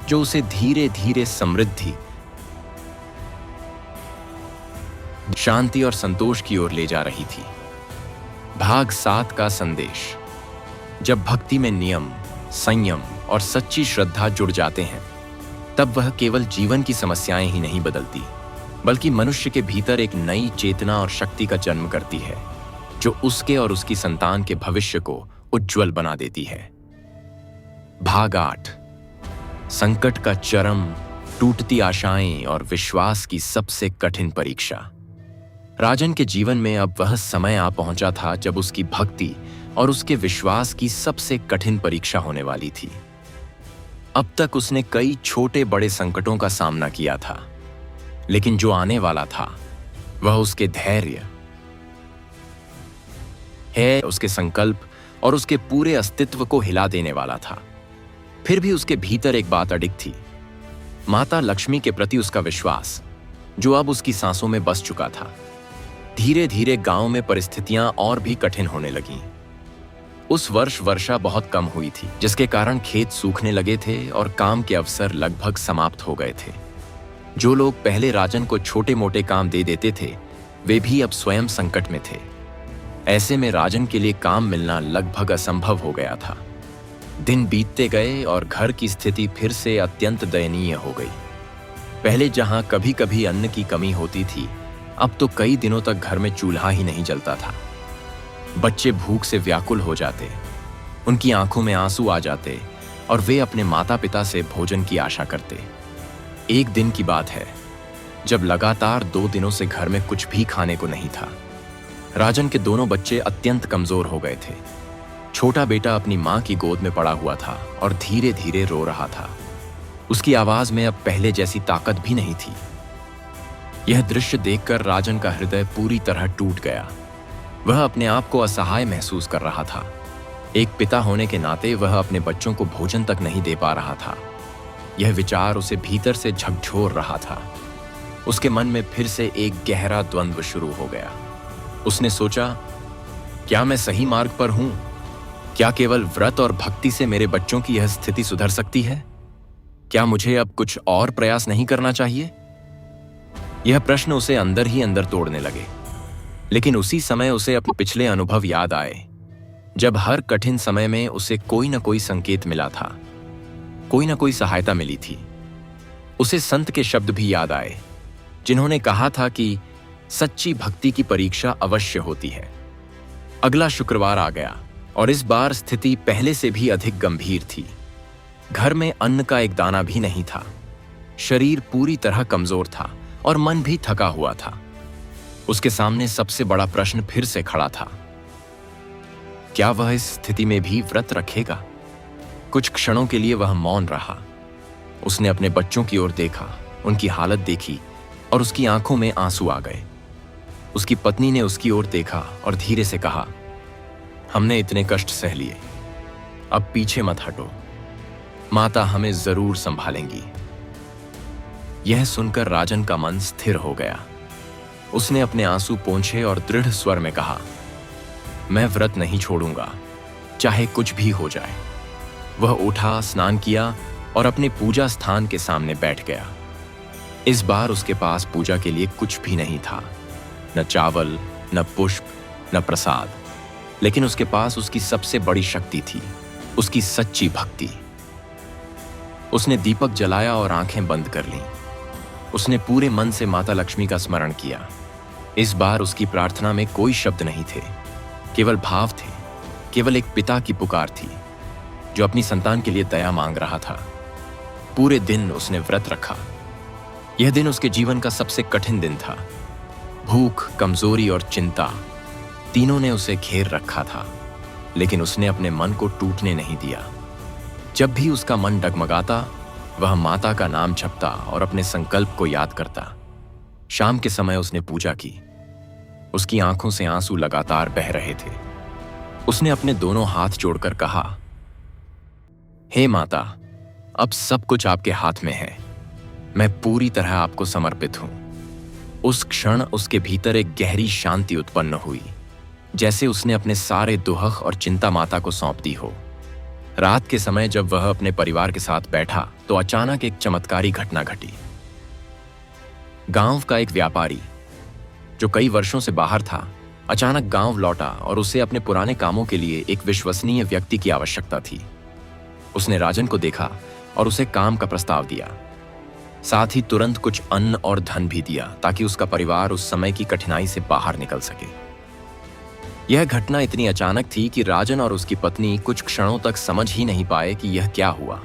जो उसे धीरे धीरे समृद्धि, शांति और संतोष की ओर ले जा रही थी। भाग 7 का संदेश। जब भक्ति में नियम, संयम और सच्ची श्रद्धा जुड़ जाते हैं, तब वह केवल जीवन की समस्याएं ही नहीं बदलती, बल्कि मनुष्य के भीतर एक नई चेतना और शक्ति का जन्म करती है, जो उसके और उसकी संतान के भविष्य को उज्जवल बना देती है। भाग 8। संकट का चरम, टूटती आशाएं और विश्वास की सबसे कठिन परीक्षा। राजन के जीवन में अब वह समय आ पहुंचा था जब उसकी भक्ति और उसके विश्वास की सबसे कठिन परीक्षा होने वाली थी। अब तक उसने कई छोटे बड़े संकटों का सामना किया था, लेकिन जो आने वाला था वह उसके धैर्य है, उसके संकल्प और उसके पूरे अस्तित्व को हिला देने वाला था। फिर भी उसके भीतर एक बात अडिग थी, माता लक्ष्मी के प्रति उसका विश्वास, जो अब उसकी सांसों में बस चुका था। धीरे धीरे गांव में परिस्थितियां और भी कठिन होने लगीं। उस वर्ष वर्षा बहुत कम हुई थी, जिसके कारण खेत सूखने लगे थे और काम के अवसर लगभग समाप्त हो गए थे। जो लोग पहले राजन को छोटे मोटे काम दे देते थे, वे भी अब स्वयं संकट में थे। ऐसे में राजन के लिए काम मिलना लगभग असंभव हो गया था। दिन बीतते गए और घर की स्थिति फिर से अत्यंत दयनीय हो गई। पहले जहां कभी कभी अन्न की कमी होती थी, अब तो कई दिनों तक घर में चूल्हा ही नहीं जलता था। बच्चे भूख से व्याकुल हो जाते, उनकी आंखों में आंसू आ जाते और वे अपने माता पिता से भोजन की आशा करते। एक दिन की बात है जब लगातार 2 दिनों से घर में कुछ भी खाने को नहीं था। राजन के दोनों बच्चे अत्यंत कमजोर हो गए थे। छोटा बेटा अपनी मां की गोद में पड़ा हुआ था और धीरे धीरे रो रहा था। उसकी आवाज में अब पहले जैसी ताकत भी नहीं थी। यह दृश्य देखकर राजन का हृदय पूरी तरह टूट गया। वह अपने आप को असहाय महसूस कर रहा था। एक पिता होने के नाते वह अपने बच्चों को भोजन तक नहीं दे पा रहा था। यह विचार उसे भीतर से झकझोर रहा था। उसके मन में फिर से एक गहरा द्वंद्व शुरू हो गया। उसने सोचा, क्या मैं सही मार्ग पर हूं? क्या केवल व्रत और भक्ति से मेरे बच्चों की यह स्थिति सुधर सकती है? क्या मुझे अब कुछ और प्रयास नहीं करना चाहिए? यह प्रश्न उसे अंदर ही अंदर तोड़ने लगे। लेकिन उसी समय उसे अपने पिछले अनुभव याद आए, जब हर कठिन समय में उसे कोई न कोई संकेत मिला था, कोई न कोई सहायता मिली थी। उसे संत के शब्द भी याद आए, जिन्होंने कहा था कि सच्ची भक्ति की परीक्षा अवश्य होती है। अगला शुक्रवार आ गया और इस बार स्थिति पहले से भी अधिक गंभीर थी। घर में अन्न का एक दाना भी नहीं था। शरीर पूरी तरह कमजोर था और मन भी थका हुआ था। उसके सामने सबसे बड़ा प्रश्न फिर से खड़ा था, क्या वह इस स्थिति में भी व्रत रखेगा? कुछ क्षणों के लिए वह मौन रहा। उसने अपने बच्चों की ओर देखा, उनकी हालत देखी और उसकी आंखों में आंसू आ गए। उसकी पत्नी ने उसकी ओर देखा और धीरे से कहा, हमने इतने कष्ट सह लिए, अब पीछे मत हटो, माता हमें जरूर संभालेंगी। यह सुनकर राजन का मन स्थिर हो गया। उसने अपने आंसू पोंछे और दृढ़ स्वर में कहा, मैं व्रत नहीं छोड़ूंगा, चाहे कुछ भी हो जाए। वह उठा, स्नान किया और अपने पूजा स्थान के सामने बैठ गया। इस बार उसके पास पूजा के लिए कुछ भी नहीं था, न चावल, न पुष्प, न प्रसाद, लेकिन उसके पास उसकी सबसे बड़ी शक्ति थी, उसकी सच्ची भक्ति। उसने दीपक जलाया और आंखें बंद कर लीं। उसने पूरे मन से माता लक्ष्मी का स्मरण किया। इस बार उसकी प्रार्थना में कोई शब्द नहीं थे, केवल भाव थे, केवल एक पिता की पुकार थी जो अपनी संतान के लिए दया मांग रहा था। पूरे दिन उसने व्रत रखा। यह दिन उसके जीवन का सबसे कठिन दिन था। भूख, कमजोरी और चिंता तीनों ने उसे घेर रखा था, लेकिन उसने अपने मन को टूटने नहीं दिया। जब भी उसका मन डगमगाता, वह माता का नाम जपता और अपने संकल्प को याद करता। शाम के समय उसने पूजा की। उसकी आंखों से आंसू लगातार बह रहे थे। उसने अपने दोनों हाथ जोड़कर कहा, हे माता, अब सब कुछ आपके हाथ में है। मैं पूरी तरह आपको समर्पित हूं। उस क्षण उसके भीतर एक गहरी शांति उत्पन्न हुई, जैसे उसने अपने सारे दुहख और चिंता माता को सौंप दी हो। रात के समय जब वह अपने परिवार के साथ बैठा तो अचानक एक चमत्कारी घटना घटी। गांव का एक व्यापारी जो कई वर्षों से बाहर था, अचानक गांव लौटा और उसे अपने पुराने कामों के लिए एक विश्वसनीय व्यक्ति की आवश्यकता थी। उसने राजन को देखा और उसे काम का प्रस्ताव दिया। साथ ही तुरंत कुछ अन्न और धन भी दिया ताकि उसका परिवार उस समय की कठिनाई से बाहर निकल सके। यह घटना इतनी अचानक थी कि राजन और उसकी पत्नी कुछ क्षणों तक समझ ही नहीं पाए कि यह क्या हुआ।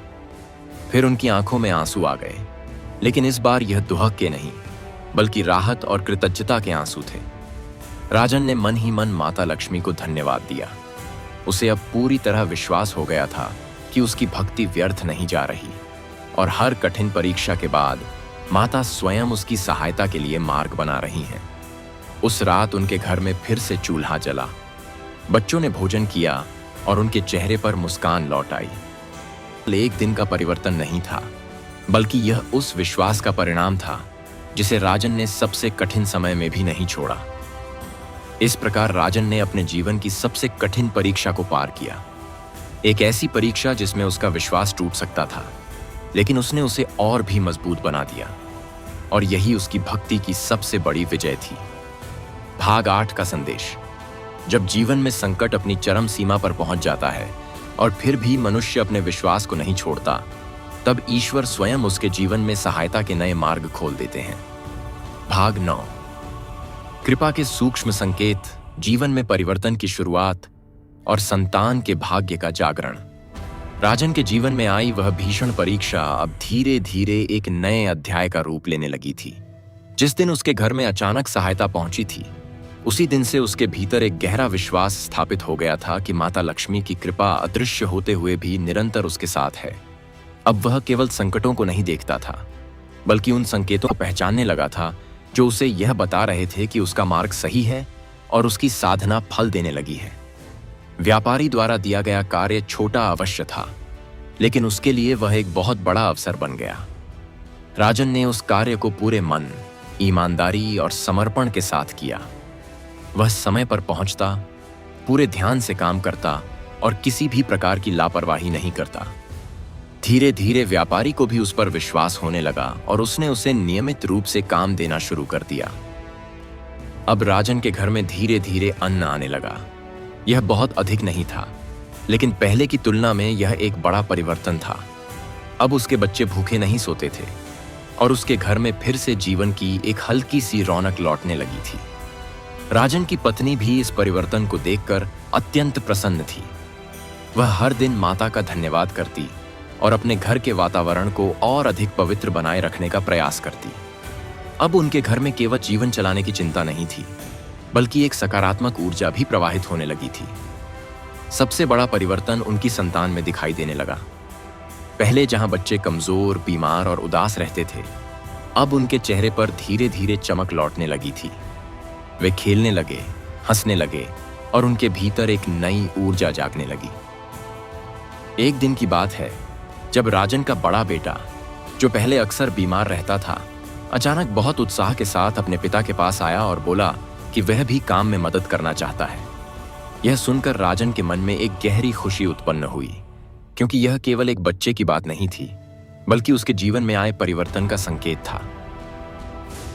फिर उनकी आंखों में आंसू आ गए, लेकिन इस बार यह दुहक के नहीं, बल्कि राहत और कृतज्ञता के आंसू थे। राजन ने मन ही मन माता लक्ष्मी को धन्यवाद दिया। उसे अब पूरी तरह विश्वास हो गया था कि उसकी भक्ति व्यर्थ नहीं जा रही और हर कठिन परीक्षा के बाद माता स्वयं उसकी सहायता के लिए मार्ग बना रही हैं। उस रात उनके घर में फिर से चूल्हा जला, बच्चों ने भोजन किया और उनके चेहरे पर मुस्कान लौट आई। एक दिन का परिवर्तन नहीं था, बल्कि यह उस विश्वास का परिणाम था जिसे राजन ने सबसे कठिन समय में भी नहीं छोड़ा। इस प्रकार राजन ने अपने जीवन की सबसे कठिन परीक्षा को पार किया, एक ऐसी परीक्षा जिसमें उसका विश्वास टूट सकता था, लेकिन उसने उसे और भी मजबूत बना दिया। और यही उसकी भक्ति की सबसे बड़ी विजय थी। भाग 8 का संदेश। जब जीवन में संकट अपनी चरम सीमा पर पहुंच जाता है और फिर भी मनुष्य अपने विश्वास को नहीं छोड़ता, तब ईश्वर स्वयं उसके जीवन में सहायता के नए मार्ग खोल देते हैं। भाग 9। कृपा के सूक्ष्म संकेत, जीवन में परिवर्तन की शुरुआत और संतान के भाग्य का जागरण। राजन के जीवन में आई वह भीषण परीक्षा अब धीरे धीरे एक नए अध्याय का रूप लेने लगी थी। जिस दिन उसके घर में अचानक सहायता पहुंची थी, उसी दिन से उसके भीतर एक गहरा विश्वास स्थापित हो गया था कि माता लक्ष्मी की कृपा अदृश्य होते हुए भी निरंतर उसके साथ है। अब वह केवल संकटों को नहीं देखता था, बल्कि उन संकेतों को पहचानने लगा था जो उसे यह बता रहे थे कि उसका मार्ग सही है और उसकी साधना फल देने लगी है। व्यापारी द्वारा दिया गया कार्य छोटा अवश्य था, लेकिन उसके लिए वह एक बहुत बड़ा अवसर बन गया। राजन ने उस कार्य को पूरे मन, ईमानदारी और समर्पण के साथ किया। वह समय पर पहुंचता, पूरे ध्यान से काम करता और किसी भी प्रकार की लापरवाही नहीं करता। धीरे धीरे व्यापारी को भी उस पर विश्वास होने लगा और उसने उसे नियमित रूप से काम देना शुरू कर दिया। अब राजन के घर में धीरे धीरे अन्न आने लगा। यह बहुत अधिक नहीं था, लेकिन पहले की तुलना में यह एक बड़ा परिवर्तन था। अब उसके बच्चे भूखे नहीं सोते थे और उसके घर में फिर से जीवन की एक हल्की सी रौनक लौटने लगी थी। राजन की पत्नी भी इस परिवर्तन को देखकर अत्यंत प्रसन्न थी। वह हर दिन माता का धन्यवाद करती और अपने घर के वातावरण को और अधिक पवित्र बनाए रखने का प्रयास करती। अब उनके घर में केवल जीवन चलाने की चिंता नहीं थी, बल्कि एक सकारात्मक ऊर्जा भी प्रवाहित होने लगी थी। सबसे बड़ा परिवर्तन उनकी संतान में दिखाई देने लगा। पहले जहां बच्चे कमजोर, बीमार और उदास रहते थे, अब उनके चेहरे पर धीरे धीरे चमक लौटने लगी थी। वे खेलने लगे, हंसने लगे और उनके भीतर एक नई ऊर्जा जागने लगी। एक दिन की बात है जब राजन का बड़ा बेटा, जो पहले अक्सर बीमार रहता था, अचानक बहुत उत्साह के साथ अपने पिता के पास आया और बोला कि वह भी काम में मदद करना चाहता है। यह सुनकर राजन के मन में एक गहरी खुशी उत्पन्न हुई, क्योंकि यह केवल एक बच्चे की बात नहीं थी, बल्कि उसके जीवन में आए परिवर्तन का संकेत था।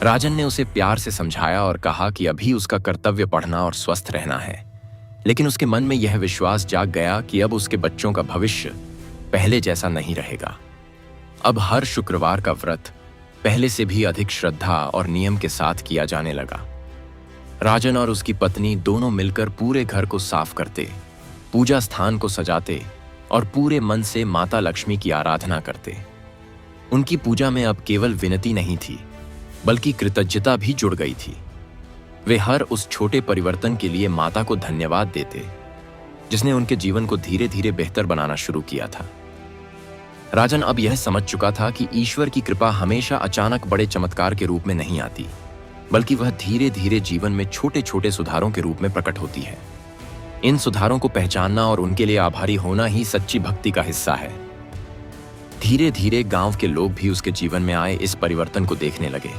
राजन ने उसे प्यार से समझाया और कहा कि अभी उसका कर्तव्य पढ़ना और स्वस्थ रहना है, लेकिन उसके मन में यह विश्वास जाग गया कि अब उसके बच्चों का भविष्य पहले जैसा नहीं रहेगा। अब हर शुक्रवार का व्रत पहले से भी अधिक श्रद्धा और नियम के साथ किया जाने लगा। राजन और उसकी पत्नी दोनों मिलकर पूरे घर को साफ करते, पूजा स्थान को सजाते और पूरे मन से माता लक्ष्मी की आराधना करते। उनकी पूजा में अब केवल विनती नहीं थी, बल्कि कृतज्ञता भी जुड़ गई थी। वे हर उस छोटे परिवर्तन के लिए माता को धन्यवाद देते, जिसने उनके जीवन को धीरे धीरे बेहतर बनाना शुरू किया था। राजन अब यह समझ चुका था कि ईश्वर की कृपा हमेशा अचानक बड़े चमत्कार के रूप में नहीं आती, बल्कि वह धीरे धीरे जीवन में छोटे छोटे सुधारों के रूप में प्रकट होती है। इन सुधारों को पहचानना और उनके लिए आभारी होना ही सच्ची भक्ति का हिस्सा है। धीरे धीरे गांव के लोग भी उसके जीवन में आए इस परिवर्तन को देखने लगे।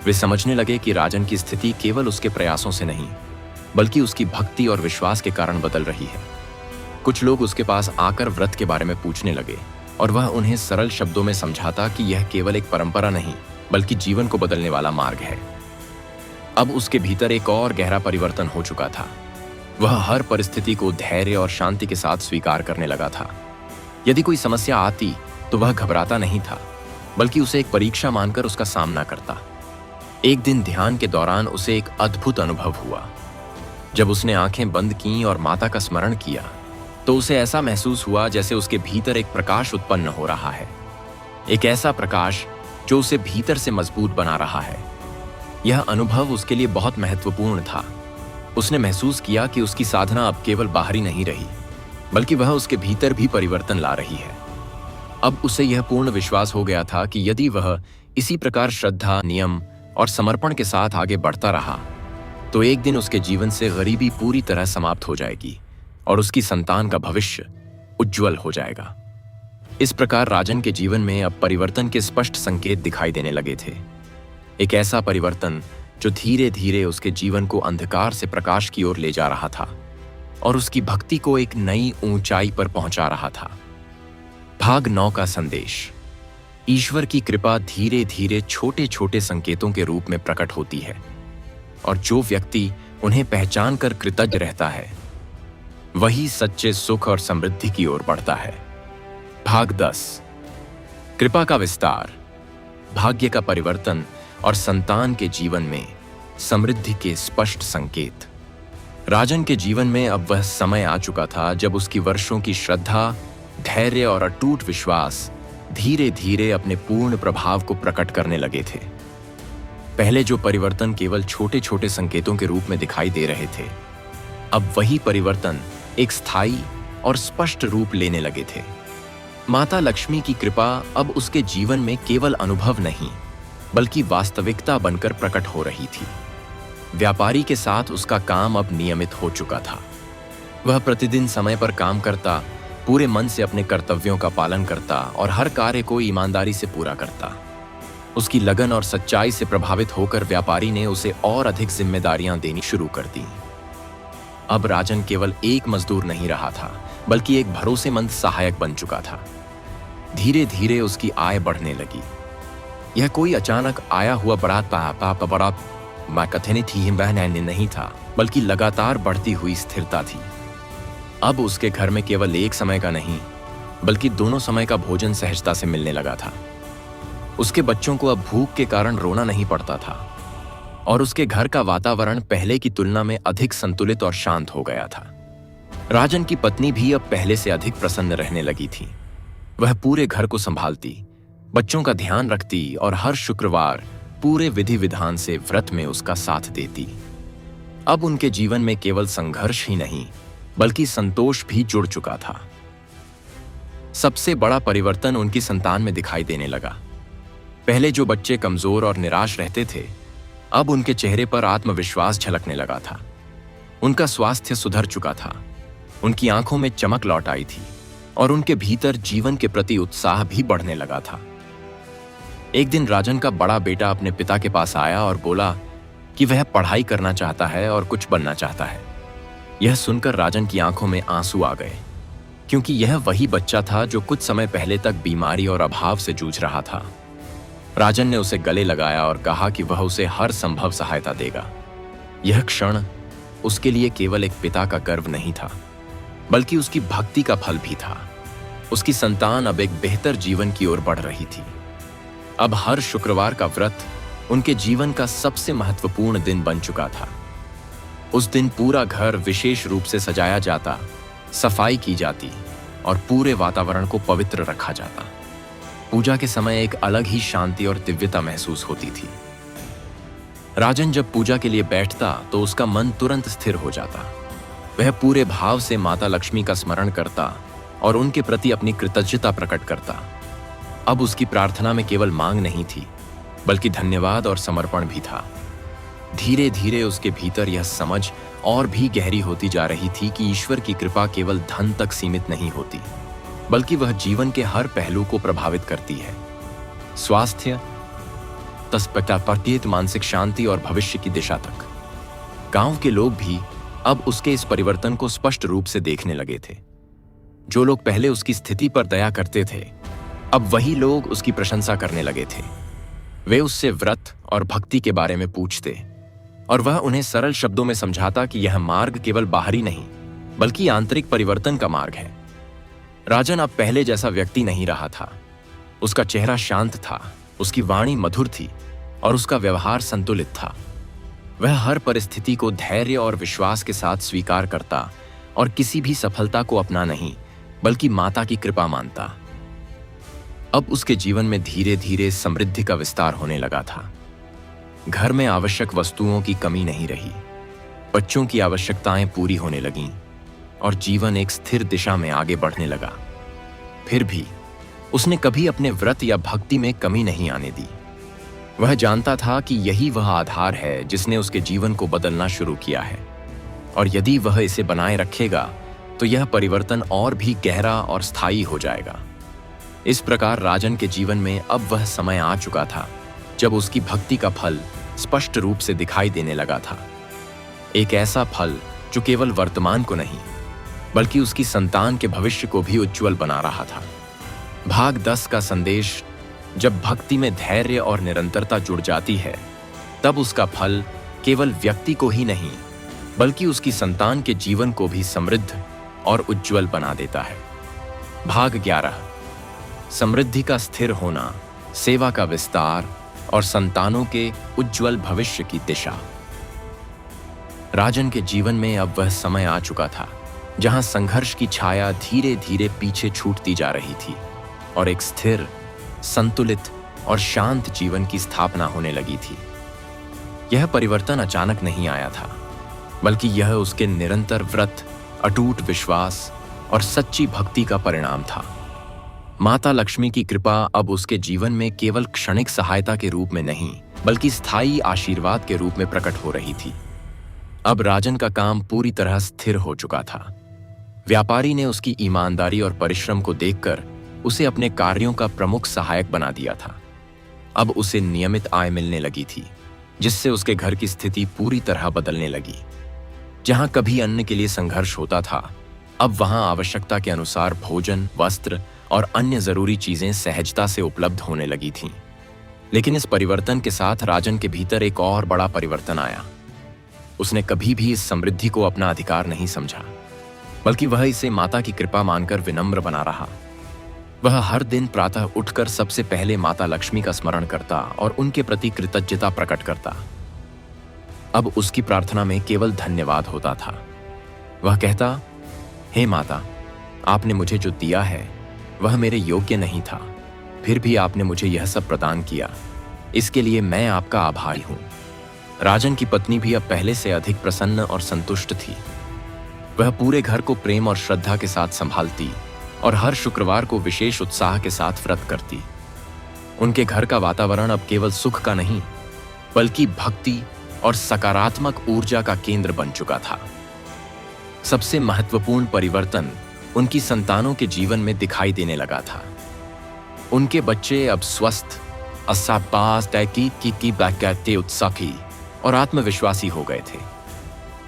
वे समझने लगे कि राजन की स्थिति केवल उसके प्रयासों से नहीं, बल्कि उसकी भक्ति और विश्वास के कारण बदल रही है। कुछ लोग उसके पास आकर व्रत के बारे में पूछने लगे और वह उन्हें सरल शब्दों में समझाता कि यह केवल एक परंपरा नहीं, बल्कि जीवन को बदलने वाला मार्ग है। अब उसके भीतर एक और गहरा परिवर्तन हो चुका था। वह हर परिस्थिति को धैर्य और शांति के साथ स्वीकार करने लगा था। यदि कोई समस्या आती तो वह घबराता नहीं था, बल्कि उसे एक परीक्षा मानकर उसका सामना करता। एक दिन ध्यान के दौरान उसे एक अद्भुत अनुभव हुआ। जब उसने आंखें बंद कीं और माता का स्मरण किया तो उसे ऐसा महसूस हुआ जैसे उसके भीतर एक प्रकाश उत्पन्न हो रहा है, एक ऐसा प्रकाश जो उसे भीतर से मजबूत बना रहा है। यह अनुभव उसके लिए बहुत महत्वपूर्ण था। उसने महसूस किया कि उसकी साधना अब केवल बाहरी नहीं रही, बल्कि वह उसके भीतर भी परिवर्तन ला रही है। अब उसे यह पूर्ण विश्वास हो गया था कि यदि वह इसी प्रकार श्रद्धा, नियम और समर्पण के साथ आगे बढ़ता रहा तो एक दिन उसके जीवन से गरीबी पूरी तरह समाप्त हो जाएगी और उसकी संतान का भविष्य उज्जवल हो जाएगा। इस प्रकार राजन के जीवन में अब परिवर्तन के स्पष्ट संकेत दिखाई देने लगे थे। एक ऐसा परिवर्तन जो धीरे धीरे उसके जीवन को अंधकार से प्रकाश की ओर ले जा रहा था और उसकी भक्ति को एक नई ऊंचाई पर पहुंचा रहा था। भाग 9 का संदेश। ईश्वर की कृपा धीरे धीरे छोटे छोटे संकेतों के रूप में प्रकट होती है और जो व्यक्ति उन्हें पहचान कर कृतज्ञ रहता है वही सच्चे सुख और समृद्धि की ओर बढ़ता है। भाग 10। कृपा का विस्तार, भाग्य का परिवर्तन और संतान के जीवन में समृद्धि के स्पष्ट संकेत। राजन के जीवन में अब वह समय आ चुका था जब उसकी वर्षों की श्रद्धा, धैर्य और अटूट विश्वास धीरे धीरे अपने पूर्ण प्रभाव को प्रकट करने लगे थे। पहले जो परिवर्तन केवल छोटे छोटे संकेतों के रूप में दिखाई दे रहे थे, अब वही परिवर्तन एक स्थायी और स्पष्ट रूप लेने लगे थे। माता लक्ष्मी की कृपा अब उसके जीवन में केवल अनुभव नहीं बल्कि वास्तविकता बनकर प्रकट हो रही थी। व्यापारी के साथ उसका काम अब नियमित हो चुका था। वह प्रतिदिन समय पर काम करता, पूरे मन से अपने कर्तव्यों का पालन करता और हर कार्य को ईमानदारी से पूरा करता। उसकी लगन और सच्चाई से प्रभावित होकर व्यापारी ने उसे और अधिक जिम्मेदारियां देनी शुरू कर दी। अब राजन केवल एक मजदूर नहीं रहा था बल्कि एक भरोसेमंद सहायक बन चुका था। धीरे धीरे उसकी आय बढ़ने लगी। यह कोई अचानक आया हुआ बड़ा कथनी थी नहीं था, बल्कि लगातार बढ़ती हुई स्थिरता थी। अब उसके घर में केवल एक समय का नहीं बल्कि दोनों समय का भोजन सहजता से मिलने लगा था। उसके बच्चों को अब भूख के कारण रोना नहीं पड़ता था और उसके घर का वातावरण पहले की तुलना में अधिक संतुलित और शांत हो गया था। राजन की पत्नी भी अब पहले से अधिक प्रसन्न रहने लगी थी। वह पूरे घर को संभालती, बच्चों का ध्यान रखती और हर शुक्रवार पूरे विधि विधान से व्रत में उसका साथ देती। अब उनके जीवन में केवल संघर्ष ही नहीं बल्कि संतोष भी जुड़ चुका था। सबसे बड़ा परिवर्तन उनकी संतान में दिखाई देने लगा। पहले जो बच्चे कमजोर और निराश रहते थे, अब उनके चेहरे पर आत्मविश्वास झलकने लगा था। उनका स्वास्थ्य सुधर चुका था, उनकी आंखों में चमक लौट आई थी और उनके भीतर जीवन के प्रति उत्साह भी बढ़ने लगा था। एक दिन राजन का बड़ा बेटा अपने पिता के पास आया और बोला कि वह पढ़ाई करना चाहता है और कुछ बनना चाहता है। यह सुनकर राजन की आंखों में आंसू आ गए, क्योंकि यह वही बच्चा था जो कुछ समय पहले तक बीमारी और अभाव से जूझ रहा था। राजन ने उसे गले लगाया और कहा कि वह उसे हर संभव सहायता देगा। यह क्षण उसके लिए केवल एक पिता का गर्व नहीं था बल्कि उसकी भक्ति का फल भी था। उसकी संतान अब एक बेहतर जीवन की ओर बढ़ रही थी। अब हर शुक्रवार का व्रत उनके जीवन का सबसे महत्वपूर्ण दिन बन चुका था। उस दिन पूरा घर विशेष रूप से सजाया जाता, सफाई की जाती और पूरे वातावरण को पवित्र रखा जाता। पूजा के समय एक अलग ही शांति और दिव्यता महसूस होती थी। राजन जब पूजा के लिए बैठता तो उसका मन तुरंत स्थिर हो जाता। वह पूरे भाव से माता लक्ष्मी का स्मरण करता और उनके प्रति अपनी कृतज्ञता प्रकट करता। अब उसकी प्रार्थना में केवल मांग नहीं थी बल्कि धन्यवाद और समर्पण भी था। धीरे धीरे उसके भीतर यह समझ और भी गहरी होती जा रही थी कि ईश्वर की कृपा केवल धन तक सीमित नहीं होती बल्कि वह जीवन के हर पहलू को प्रभावित करती है। स्वास्थ्य, तत्परता, मानसिक शांति और भविष्य की दिशा तक। गांव के लोग भी अब उसके इस परिवर्तन को स्पष्ट रूप से देखने लगे थे। जो लोग पहले उसकी स्थिति पर दया करते थे, अब वही लोग उसकी प्रशंसा करने लगे थे। वे उससे व्रत और भक्ति के बारे में पूछते और वह उन्हें सरल शब्दों में समझाता कि यह मार्ग केवल बाहरी नहीं बल्कि आंतरिक परिवर्तन का मार्ग है। राजन अब पहले जैसा व्यक्ति नहीं रहा था। उसका चेहरा शांत था, उसकी वाणी मधुर थी और उसका व्यवहार संतुलित था। वह हर परिस्थिति को धैर्य और विश्वास के साथ स्वीकार करता और किसी भी सफलता को अपना नहीं बल्कि माता की कृपा मानता। अब उसके जीवन में धीरे धीरे समृद्धि का विस्तार होने लगा था। घर में आवश्यक वस्तुओं की कमी नहीं रही, बच्चों की आवश्यकताएं पूरी होने लगीं और जीवन एक स्थिर दिशा में आगे बढ़ने लगा। फिर भी उसने कभी अपने व्रत या भक्ति में कमी नहीं आने दी। वह जानता था कि यही वह आधार है जिसने उसके जीवन को बदलना शुरू किया है, और यदि वह इसे बनाए रखेगा तो यह परिवर्तन और भी गहरा और स्थायी हो जाएगा। इस प्रकार राजन के जीवन में अब वह समय आ चुका था जब उसकी भक्ति का फल स्पष्ट रूप से दिखाई देने लगा था। एक ऐसा फल जो केवल वर्तमान को नहीं बल्कि उसकी संतान के भविष्य को भी उज्जवल बना रहा था। भाग 10 का संदेश: जब भक्ति में धैर्य और निरंतरता जुड़ जाती है तब उसका फल केवल व्यक्ति को ही नहीं बल्कि उसकी संतान के जीवन को भी समृद्ध और उज्जवल बना देता है। भाग 11: समृद्धि का स्थिर होना, सेवा का विस्तार और संतानों के उज्जवल भविष्य की दिशा। राजन के जीवन में अब वह समय आ चुका था जहां संघर्ष की छाया धीरे धीरे पीछे छूटती जा रही थी और एक स्थिर, संतुलित और शांत जीवन की स्थापना होने लगी थी। यह परिवर्तन अचानक नहीं आया था, बल्कि यह उसके निरंतर व्रत, अटूट विश्वास और सच्ची भक्ति का परिणाम था। माता लक्ष्मी की कृपा अब उसके जीवन में केवल क्षणिक सहायता के रूप में नहीं बल्कि स्थायी आशीर्वाद के रूप में प्रकट हो रही थी। अब राजन का काम पूरी तरह स्थिर हो चुका था। व्यापारी ने उसकी ईमानदारी और परिश्रम को देखकर उसे अपने कार्यों का प्रमुख सहायक बना दिया था। अब उसे नियमित आय मिलने लगी थी, जिससे उसके घर की स्थिति पूरी तरह बदलने लगी। जहां कभी अन्न के लिए संघर्ष होता था, अब वहां आवश्यकता के अनुसार भोजन, वस्त्र और अन्य जरूरी चीजें सहजता से उपलब्ध होने लगी थीं। लेकिन इस परिवर्तन के साथ राजन के भीतर एक और बड़ा परिवर्तन आया। उसने कभी भी इस समृद्धि को अपना अधिकार नहीं समझा, बल्कि वह इसे माता की कृपा मानकर विनम्र बना रहा। वह हर दिन प्रातः उठकर सबसे पहले माता लक्ष्मी का स्मरण करता और उनके प्रति कृतज्ञता प्रकट करता। अब उसकी प्रार्थना में केवल धन्यवाद होता था। वह कहता, हे माता, आपने मुझे जो दिया है वह मेरे योग्य नहीं था, फिर भी आपने मुझे यह सब प्रदान किया, इसके लिए मैं आपका आभारी हूं। राजन की पत्नी भी अब पहले से अधिक प्रसन्न और संतुष्ट थी। वह पूरे घर को प्रेम और श्रद्धा के साथ संभालती और हर शुक्रवार को विशेष उत्साह के साथ व्रत करती। उनके घर का वातावरण अब केवल सुख का नहीं बल्कि भक्ति और सकारात्मक ऊर्जा का केंद्र बन चुका था। सबसे महत्वपूर्ण परिवर्तन उनकी संतानों के जीवन में दिखाई देने लगा था। उनके बच्चे अब स्वस्थ, उत्साही और आत्मविश्वासी हो गए थे।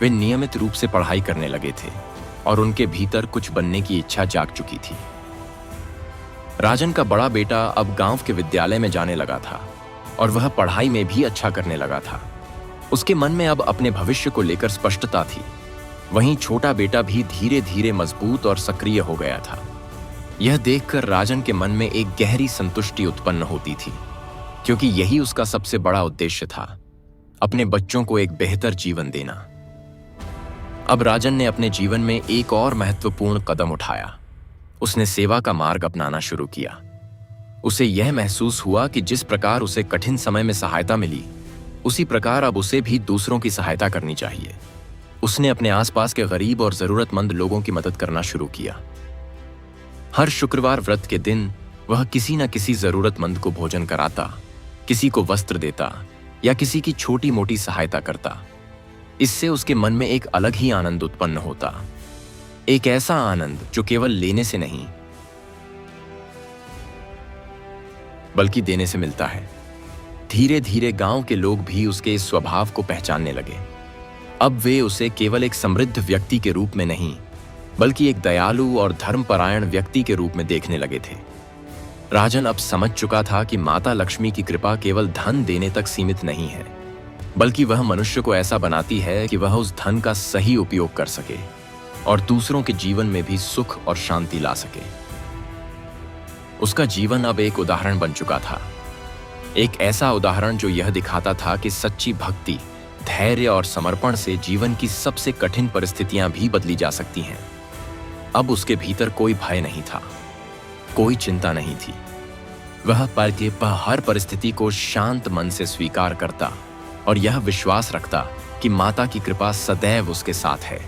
वे नियमित रूप से पढ़ाई करने लगे थे और उनके भीतर कुछ बनने की इच्छा जाग चुकी थी। राजन का बड़ा बेटा अब गांव के विद्यालय में जाने लगा था और वह पढ़ाई में भी अच्छा करने लगा था। उसके मन में अब अपने भविष्य को लेकर स्पष्टता थी। वहीं छोटा बेटा भी धीरे धीरे मजबूत और सक्रिय हो गया था। यह देखकर राजन के मन में एक गहरी संतुष्टि उत्पन्न होती थी, क्योंकि यही उसका सबसे बड़ा उद्देश्य था, अपने बच्चों को एक बेहतर जीवन देना। अब राजन ने अपने जीवन में एक और महत्वपूर्ण कदम उठाया। उसने सेवा का मार्ग अपनाना शुरू किया। उसे यह महसूस हुआ कि जिस प्रकार उसे कठिन समय में सहायता मिली, उसी प्रकार अब उसे भी दूसरों की सहायता करनी चाहिए। उसने अपने आसपास के गरीब और जरूरतमंद लोगों की मदद करना शुरू किया। हर शुक्रवार व्रत के दिन वह किसी न किसी जरूरतमंद को भोजन कराता, किसी को वस्त्र देता या किसी की छोटी मोटी सहायता करता। इससे उसके मन में एक अलग ही आनंद उत्पन्न होता, एक ऐसा आनंद जो केवल लेने से नहीं बल्कि देने से मिलता है। धीरे धीरे गांव के लोग भी उसके इस स्वभाव को पहचानने लगे। अब वे उसे केवल एक समृद्ध व्यक्ति के रूप में नहीं बल्कि एक दयालु और धर्मपरायण व्यक्ति के रूप में देखने लगे थे। राजन अब समझ चुका था कि माता लक्ष्मी की कृपा केवल धन देने तक सीमित नहीं है, बल्कि वह मनुष्य को ऐसा बनाती है कि वह उस धन का सही उपयोग कर सके और दूसरों के जीवन में भी सुख और शांति ला सके। उसका जीवन अब एक उदाहरण बन चुका था। एक ऐसा उदाहरण जो यह दिखाता था कि सच्ची भक्ति, धैर्य और समर्पण से जीवन की सबसे कठिन परिस्थितियां भी बदली जा सकती हैं। अब उसके भीतर कोई भय नहीं था, कोई चिंता नहीं थी। वह हर परिस्थिति को शांत मन से स्वीकार करता और यह विश्वास रखता कि माता की कृपा सदैव उसके साथ है।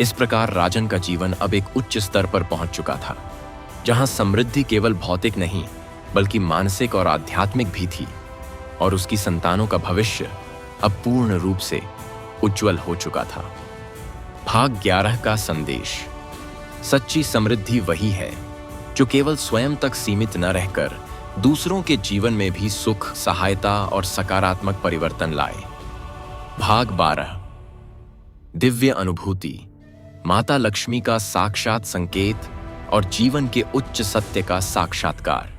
इस प्रकार राजन का जीवन अब एक उच्च स्तर पर पहुंच चुका था, जहां समृद्धि केवल भौतिक नहीं बल्कि मानसिक और आध्यात्मिक भी थी, और उसकी संतानों का भविष्य अब पूर्ण रूप से उज्जवल हो चुका था। भाग 11 का संदेश। सच्ची समृद्धि वही है जो केवल स्वयं तक सीमित न रहकर दूसरों के जीवन में भी सुख, सहायता और सकारात्मक परिवर्तन लाए। भाग 12। दिव्य अनुभूति। माता लक्ष्मी का साक्षात संकेत और जीवन के उच्च सत्य का साक्षात्कार।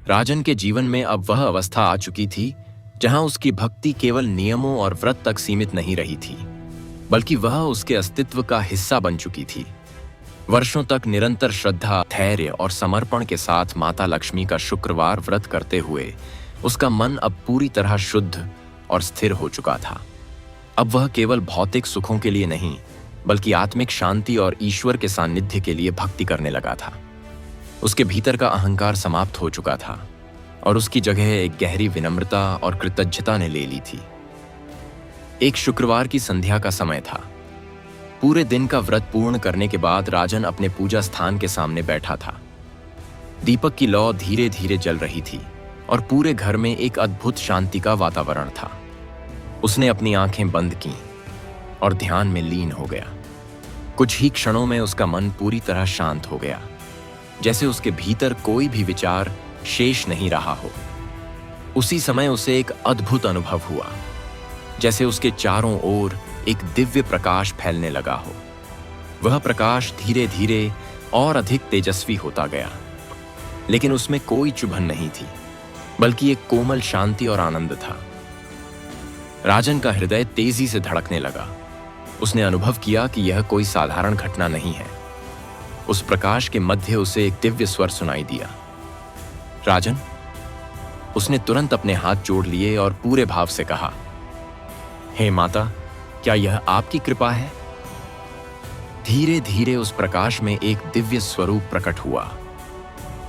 राजन के जीवन में अब वह अवस्था आ चुकी थी जहां उसकी भक्ति केवल नियमों और व्रत तक सीमित नहीं रही थी, बल्कि वह उसके अस्तित्व का हिस्सा बन चुकी थी। वर्षों तक निरंतर श्रद्धा, धैर्य और समर्पण के साथ माता लक्ष्मी का शुक्रवार व्रत करते हुए उसका मन अब पूरी तरह शुद्ध और स्थिर हो चुका था। अब वह केवल भौतिक सुखों के लिए नहीं बल्कि आत्मिक शांति और ईश्वर के सानिध्य के लिए भक्ति करने लगा था। उसके भीतर का अहंकार समाप्त हो चुका था और उसकी जगह एक गहरी विनम्रता और कृतज्ञता ने ले ली थी। एक शुक्रवार की संध्या का समय था। पूरे दिन का व्रत पूर्ण करने के बाद राजन अपने पूजा स्थान के सामने बैठा था। दीपक की लौ धीरे धीरे जल रही थी और पूरे घर में एक अद्भुत शांति का वातावरण था। उसने अपनी आंखें बंद कीं और ध्यान में लीन हो गया। कुछ ही क्षणों में उसका मन पूरी तरह शांत हो गया, जैसे उसके भीतर कोई भी विचार शेष नहीं रहा हो। उसी समय उसे एक अद्भुत अनुभव हुआ, जैसे उसके चारों ओर एक दिव्य प्रकाश फैलने लगा हो। वह प्रकाश धीरे धीरे और अधिक तेजस्वी होता गया, लेकिन उसमें कोई चुभन नहीं थी, बल्कि एक कोमल शांति और आनंद था। राजन का हृदय तेजी से धड़कने लगा। उसने अनुभव किया कि यह कोई साधारण घटना नहीं है। उस प्रकाश के मध्य उसे एक दिव्य स्वर सुनाई दिया, राजन। उसने तुरंत अपने हाथ जोड़ लिए और पूरे भाव से कहा, हे माता, क्या यह आपकी कृपा है? धीरे धीरे उस प्रकाश में एक दिव्य स्वरूप प्रकट हुआ।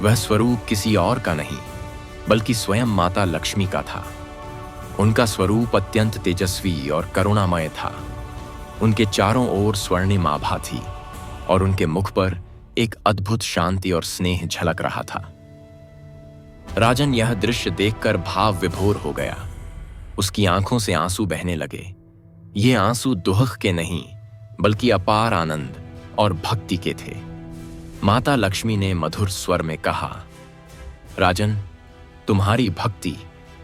वह स्वरूप किसी और का नहीं बल्कि स्वयं माता लक्ष्मी का था। उनका स्वरूप अत्यंत तेजस्वी और करुणामय था। उनके चारों ओर स्वर्णिम आभा थी और उनके मुख पर एक अद्भुत शांति और स्नेह झलक रहा था। राजन यह दृश्य देखकर भाव विभोर हो गया। उसकी आंखों से आंसू बहने लगे। ये आंसू दुख के नहीं बल्कि अपार आनंद और भक्ति के थे। माता लक्ष्मी ने मधुर स्वर में कहा, राजन, तुम्हारी भक्ति,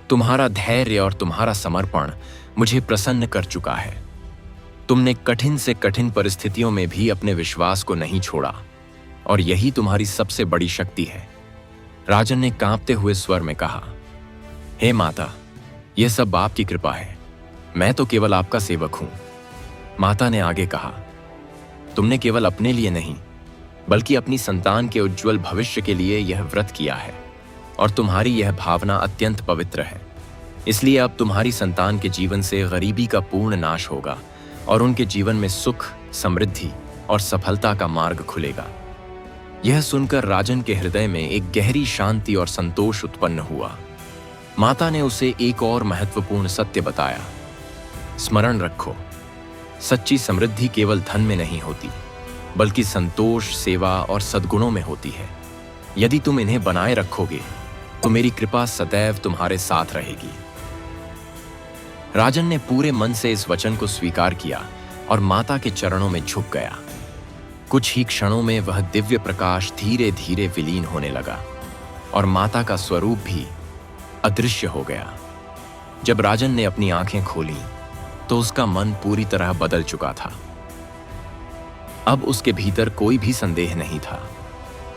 तुम्हारा धैर्य और तुम्हारा समर्पण मुझे प्रसन्न कर चुका है। तुमने कठिन से कठिन परिस्थितियों में भी अपने विश्वास को नहीं छोड़ा और यही तुम्हारी सबसे बड़ी शक्ति है। राजन ने कांपते हुए स्वर में कहा, हे माता, यह सब आपकी कृपा है। मैं तो केवल आपका सेवक हूं। माता ने आगे कहा, तुमने केवल अपने लिए नहीं बल्कि अपनी संतान के उज्जवल भविष्य के लिए यह व्रत किया है और तुम्हारी यह भावना अत्यंत पवित्र है। इसलिए अब तुम्हारी संतान के जीवन से गरीबी का पूर्ण नाश होगा और उनके जीवन में सुख, समृद्धि और सफलता का मार्ग खुलेगा। यह सुनकर राजन के हृदय में एक गहरी शांति और संतोष उत्पन्न हुआ। माता ने उसे एक और महत्वपूर्ण सत्य बताया, स्मरण रखो, सच्ची समृद्धि केवल धन में नहीं होती बल्कि संतोष, सेवा और सद्गुणों में होती है। यदि तुम इन्हें बनाए रखोगे तो मेरी कृपा सदैव तुम्हारे साथ रहेगी। राजन ने पूरे मन से इस वचन को स्वीकार किया और माता के चरणों में झुक गया। कुछ ही क्षणों में वह दिव्य प्रकाश धीरे धीरे विलीन होने लगा और माता का स्वरूप भी अदृश्य हो गया। जब राजन ने अपनी आंखें खोली तो उसका मन पूरी तरह बदल चुका था। अब उसके भीतर कोई भी संदेह नहीं था।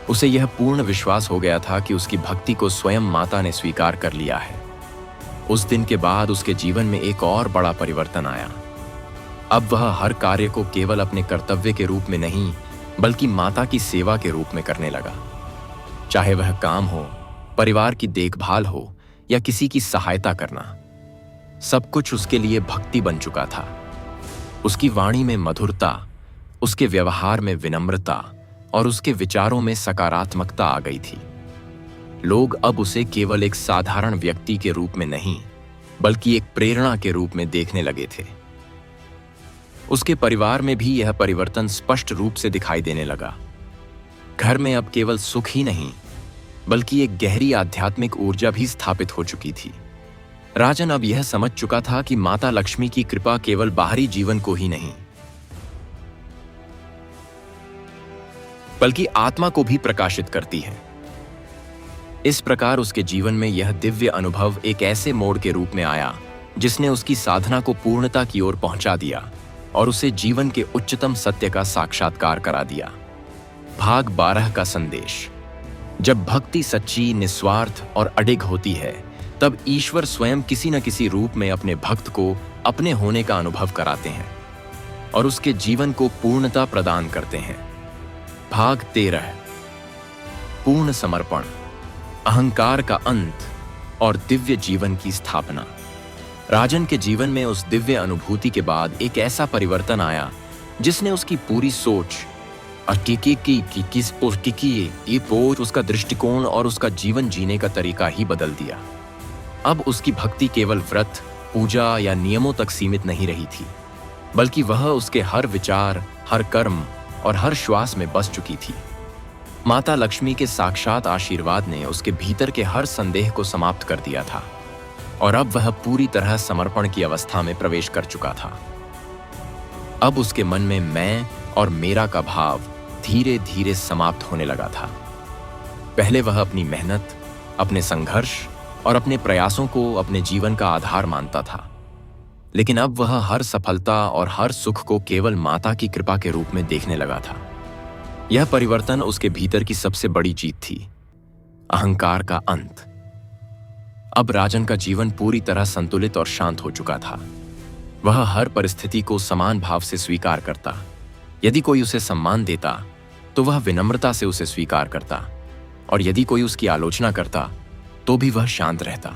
उसे यह पूर्ण विश्वास हो गया था कि उसकी भक्ति को स्वयं माता ने स्वीकार कर लिया है। उस दिन के बाद उसके जीवन में एक और बड़ा परिवर्तन आया। अब वह हर कार्य को केवल अपने कर्तव्य के रूप में नहीं बल्कि माता की सेवा के रूप में करने लगा। चाहे वह काम हो, परिवार की देखभाल हो या किसी की सहायता करना। सब कुछ उसके लिए भक्ति बन चुका था। उसकी वाणी में मधुरता, उसके व्यवहार में विनम्रता और उसके विचारों में सकारात्मकता आ गई थी। लोग अब उसे केवल एक साधारण व्यक्ति के रूप में नहीं, बल्कि एक प्रेरणा के रूप में देखने लगे थे। उसके परिवार में भी यह परिवर्तन स्पष्ट रूप से दिखाई देने लगा। घर में अब केवल सुख ही नहीं, बल्कि एक गहरी आध्यात्मिक ऊर्जा भी स्थापित हो चुकी थी। राजन अब यह समझ चुका था कि माता लक्ष्मी की कृपा केवल बाहरी जीवन को ही नहीं, बल्कि आत्मा को भी प्रकाशित करती है। इस प्रकार उसके जीवन में यह दिव्य अनुभव एक ऐसे मोड़ के रूप में आया जिसने उसकी साधना को पूर्णता की ओर पहुंचा दिया और उसे जीवन के उच्चतम सत्य का साक्षात्कार करा दिया। भाग 12 का संदेश। जब भक्ति सच्ची, निस्वार्थ और अडिग होती है, तब ईश्वर स्वयं किसी न किसी रूप में अपने भक्त को अपने होने का अनुभव कराते हैं और उसके जीवन को पूर्णता प्रदान करते हैं। भाग 13। पूर्ण समर्पण, अहंकार का अंत और दिव्य जीवन की स्थापना। राजन के जीवन में उस दिव्य अनुभूति के बाद एक ऐसा परिवर्तन आया जिसने उसकी पूरी सोच, उसका दृष्टिकोण और उसका जीवन जीने का तरीका ही बदल दिया। अब उसकी भक्ति केवल व्रत, पूजा या नियमों तक सीमित नहीं रही थी, बल्कि वह उसके हर विचार, हर कर्म और हर श्वास में बस चुकी थी। माता लक्ष्मी के साक्षात आशीर्वाद ने उसके भीतर के हर संदेह को समाप्त कर दिया था और अब वह पूरी तरह समर्पण की अवस्था में प्रवेश कर चुका था। अब उसके मन में मैं और मेरा का भाव धीरे धीरे समाप्त होने लगा था। पहले वह अपनी मेहनत, अपने संघर्ष और अपने प्रयासों को अपने जीवन का आधार मानता था, लेकिन अब वह हर सफलता और हर सुख को केवल माता की कृपा के रूप में देखने लगा था। यह परिवर्तन उसके भीतर की सबसे बड़ी जीत थी, अहंकार का अंत। अब राजन का जीवन पूरी तरह संतुलित और शांत हो चुका था। वह हर परिस्थिति को समान भाव से स्वीकार करता। यदि कोई उसे सम्मान देता तो वह विनम्रता से उसे स्वीकार करता, और यदि कोई उसकी आलोचना करता तो भी वह शांत रहता।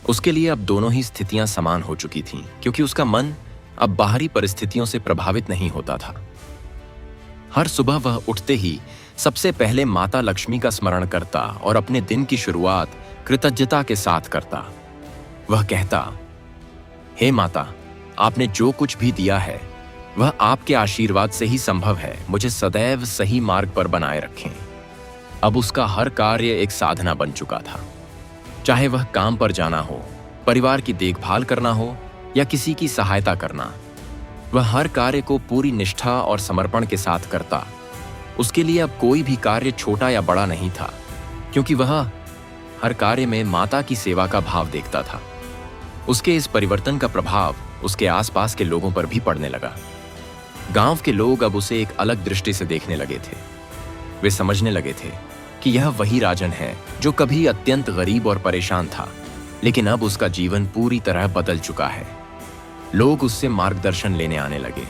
उसके लिए अब दोनों ही स्थितियां समान हो चुकी थीं, क्योंकि उसका मन अब बाहरी परिस्थितियों से प्रभावित नहीं होता था। हर सुबह वह उठते ही सबसे पहले माता लक्ष्मी का स्मरण करता और अपने दिन की शुरुआत कृतज्ञता के साथ करता। वह कहता, हे माता, आपने जो कुछ भी दिया है वह आपके आशीर्वाद से ही संभव है। मुझे सदैव सही मार्ग पर बनाए रखें। अब उसका हर कार्य एक साधना बन चुका था। चाहे वह काम पर जाना हो, परिवार की देखभाल करना हो या किसी की सहायता करना, वह हर कार्य को पूरी निष्ठा और समर्पण के साथ करता। उसके लिए अब कोई भी कार्य छोटा या बड़ा नहीं था, क्योंकि वह हर कार्य में माता की सेवा का भाव देखता था। उसके इस परिवर्तन का प्रभाव उसके आसपास के लोगों पर भी पड़ने लगा। गांव के लोग अब उसे एक अलग दृष्टि से देखने लगे थे। वे समझने लगे थे कि यह वही राजन है जो कभी अत्यंत गरीब और परेशान था, लेकिन अब उसका जीवन पूरी तरह बदल चुका है। लोग उससे मार्गदर्शन लेने आने लगे।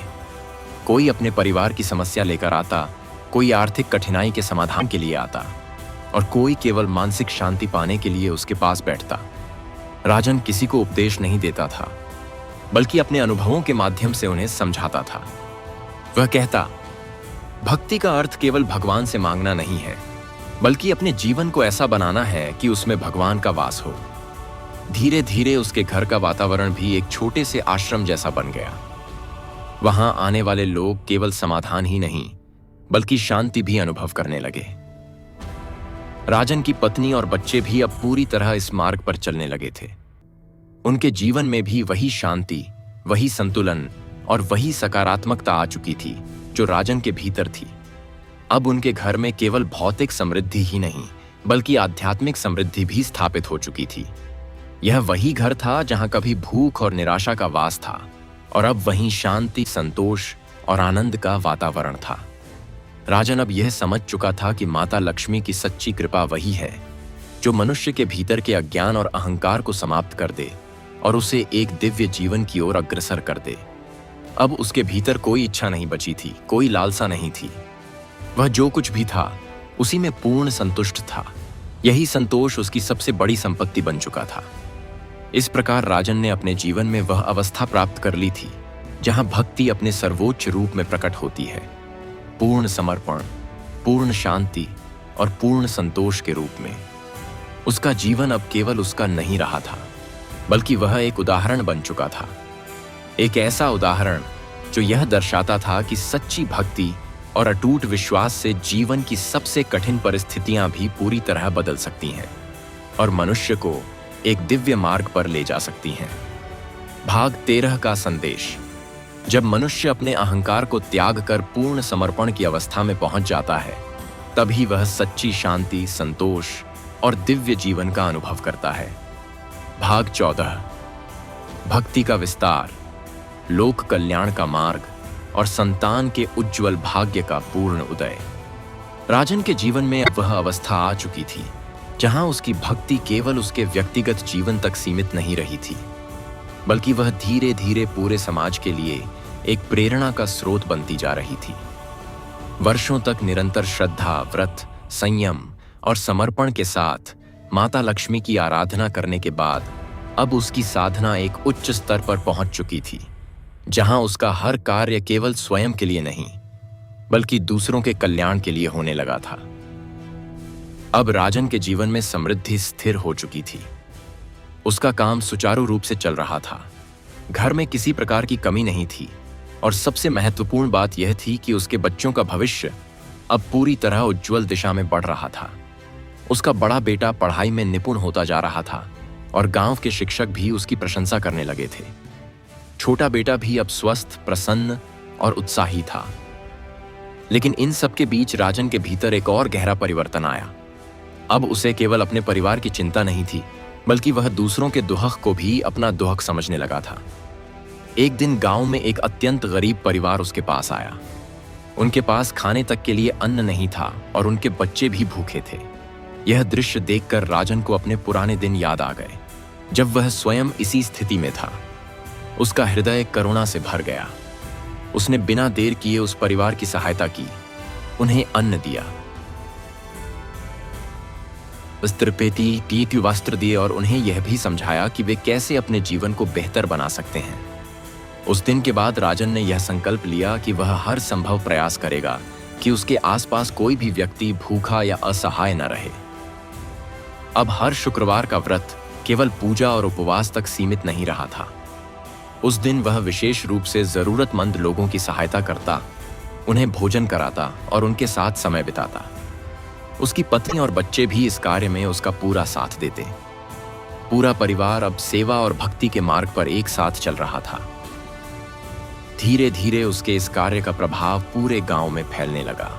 कोई अपने परिवार की समस्या लेकर आता, कोई आर्थिक कठिनाई के समाधान के लिए आता और कोई केवल मानसिक शांति पाने के लिए उसके पास बैठता। राजन किसी को उपदेश नहीं देता था, बल्कि अपने अनुभवों के माध्यम से उन्हें समझाता था। वह कहता, भक्ति का अर्थ केवल भगवान से मांगना नहीं है, बल्कि अपने जीवन को ऐसा बनाना है कि उसमें भगवान का वास हो। धीरे धीरे उसके घर का वातावरण भी एक छोटे से आश्रम जैसा बन गया। वहां आने वाले लोग केवल समाधान ही नहीं, बल्कि शांति भी अनुभव करने लगे। राजन की पत्नी और बच्चे भी अब पूरी तरह इस मार्ग पर चलने लगे थे। उनके जीवन में भी वही शांति, वही संतुलन और वही सकारात्मकता आ चुकी थी जो राजन के भीतर थी। अब उनके घर में केवल भौतिक समृद्धि ही नहीं, बल्कि आध्यात्मिक समृद्धि भी स्थापित हो चुकी थी। यह वही घर था जहां कभी भूख और निराशा का वास था, और अब वहीं शांति, संतोष और आनंद का वातावरण था। राजन अब यह समझ चुका था कि माता लक्ष्मी की सच्ची कृपा वही है जो मनुष्य के भीतर के अज्ञान और अहंकार को समाप्त कर दे और उसे एक दिव्य जीवन की ओर अग्रसर कर दे। अब उसके भीतर कोई इच्छा नहीं बची थी, कोई लालसा नहीं थी। वह जो कुछ भी था उसी में पूर्ण संतुष्ट था। यही संतोष उसकी सबसे बड़ी संपत्ति बन चुका था। इस प्रकार राजन ने अपने जीवन में वह अवस्था प्राप्त कर ली थी जहां भक्ति अपने सर्वोच्च रूप में प्रकट होती है, पूर्ण समर्पण, पूर्ण शांति और पूर्ण संतोष के रूप में। उसका जीवन अब केवल उसका नहीं रहा था, बल्कि वह एक उदाहरण बन चुका था। एक ऐसा उदाहरण जो यह दर्शाता था कि सच्ची भक्ति और अटूट विश्वास से जीवन की सबसे कठिन परिस्थितियां भी पूरी तरह बदल सकती हैं और मनुष्य को एक दिव्य मार्ग पर ले जा सकती हैं। भाग 13 का संदेश। जब मनुष्य अपने अहंकार को त्याग कर पूर्ण समर्पण की अवस्था में पहुंच जाता है, तभी वह सच्ची शांति, संतोष और दिव्य जीवन का अनुभव करता है। भाग 14। भक्ति का विस्तार, लोक कल्याण का मार्ग और संतान के उज्जवल भाग्य का पूर्ण उदय। राजन के जीवन में अब वह अवस्था आ चुकी थी जहां उसकी भक्ति केवल उसके व्यक्तिगत जीवन तक सीमित नहीं रही थी, बल्कि वह धीरे धीरे पूरे समाज के लिए एक प्रेरणा का स्रोत बनती जा रही थी। वर्षों तक निरंतर श्रद्धा, व्रत, संयम और समर्पण के साथ माता लक्ष्मी की आराधना करने के बाद अब उसकी साधना एक उच्च स्तर पर पहुंच चुकी थी, जहां उसका हर कार्य केवल स्वयं के लिए नहीं, बल्कि दूसरों के कल्याण के लिए होने लगा था। अब राजन के जीवन में समृद्धि स्थिर हो चुकी थी। उसका काम सुचारू रूप से चल रहा था, घर में किसी प्रकार की कमी नहीं थी और सबसे महत्वपूर्ण बात यह थी कि उसके बच्चों का भविष्य अब पूरी तरह उज्जवल दिशा में बढ़ रहा था। उसका बड़ा बेटा पढ़ाई में निपुण होता जा रहा था और गांव के शिक्षक भी उसकी प्रशंसा करने लगे थे। छोटा बेटा भी अब स्वस्थ, प्रसन्न और उत्साही था। लेकिन इन सब के बीच राजन के भीतर एक और गहरा परिवर्तन आया। अब उसे केवल अपने परिवार की चिंता नहीं थी, बल्कि वह दूसरों के दुहक को भी अपना दुहक समझने लगा था। एक दिन गांव में एक अत्यंत गरीब परिवार उसके पास आया। उनके पास खाने तक के लिए अन्न नहीं था और उनके बच्चे भी भूखे थे। यह दृश्य देखकर राजन को अपने पुराने दिन याद आ गए, जब वह स्वयं इसी स्थिति में था। उसका हृदय करुणा से भर गया। उसने बिना देर किए उस परिवार की सहायता की, उन्हें अन्न दिया, वस्त्र दिए और उन्हें यह भी समझाया कि वे कैसे अपने जीवन को बेहतर बना सकते हैं। उस दिन के बाद राजन ने यह संकल्प लिया कि वह हर संभव प्रयास करेगा कि उसके आसपास कोई भी व्यक्ति भूखा या असहाय न रहे। अब हर शुक्रवार का व्रत केवल पूजा और उपवास तक सीमित नहीं रहा था। उस दिन वह विशेष रूप से जरूरतमंद लोगों की सहायता करता, उन्हें भोजन कराता और उनके साथ समय बिताता। उसकी पत्नी और बच्चे भी इस कार्य में उसका पूरा साथ देते। पूरा परिवार अब सेवा और भक्ति के मार्ग पर एक साथ चल रहा था। धीरे धीरे उसके इस कार्य का प्रभाव पूरे गांव में फैलने लगा।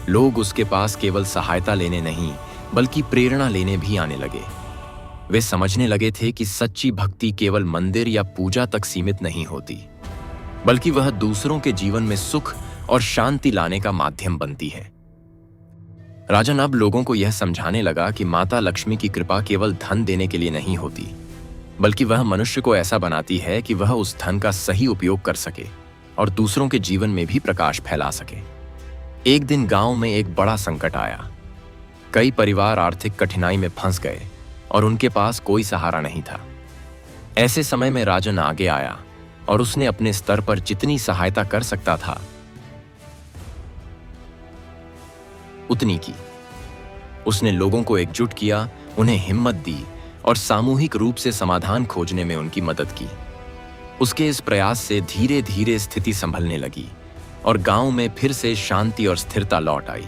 लोग उसके पास केवल सहायता लेने नहीं, बल्कि प्रेरणा लेने भी आने लगे। वे समझने लगे थे कि सच्ची भक्ति केवल मंदिर या पूजा तक सीमित नहीं होती, बल्कि वह दूसरों के जीवन में सुख और शांति लाने का माध्यम बनती है। राजन अब लोगों को यह समझाने लगा कि माता लक्ष्मी की कृपा केवल धन देने के लिए नहीं होती, बल्कि वह मनुष्य को ऐसा बनाती है कि वह उस धन का सही उपयोग कर सके और दूसरों के जीवन में भी प्रकाश फैला सके। एक दिन गांव में एक बड़ा संकट आया। कई परिवार आर्थिक कठिनाई में फंस गए और उनके पास कोई सहारा नहीं था। ऐसे समय में राजन आगे आया और उसने अपने स्तर पर जितनी सहायता कर सकता था उतनी की। उसने लोगों को एकजुट किया, उन्हें हिम्मत दी और सामूहिक रूप से समाधान खोजने में उनकी मदद की। उसके इस प्रयास से धीरे धीरे स्थिति संभलने लगी और गांव में फिर से शांति और स्थिरता लौट आई।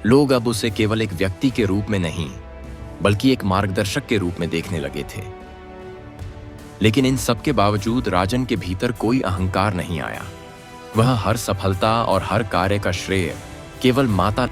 लोग अब उसे केवल एक व्यक्ति के रूप में नहीं, बल्कि एक मार्गदर्शक के रूप में देखने लगे थे। लेकिन इन सब के बावजूद राजन के भीतर कोई अहंकार नहीं आया। वह हर सफलता और हर कार्य का श्रेय केवल माता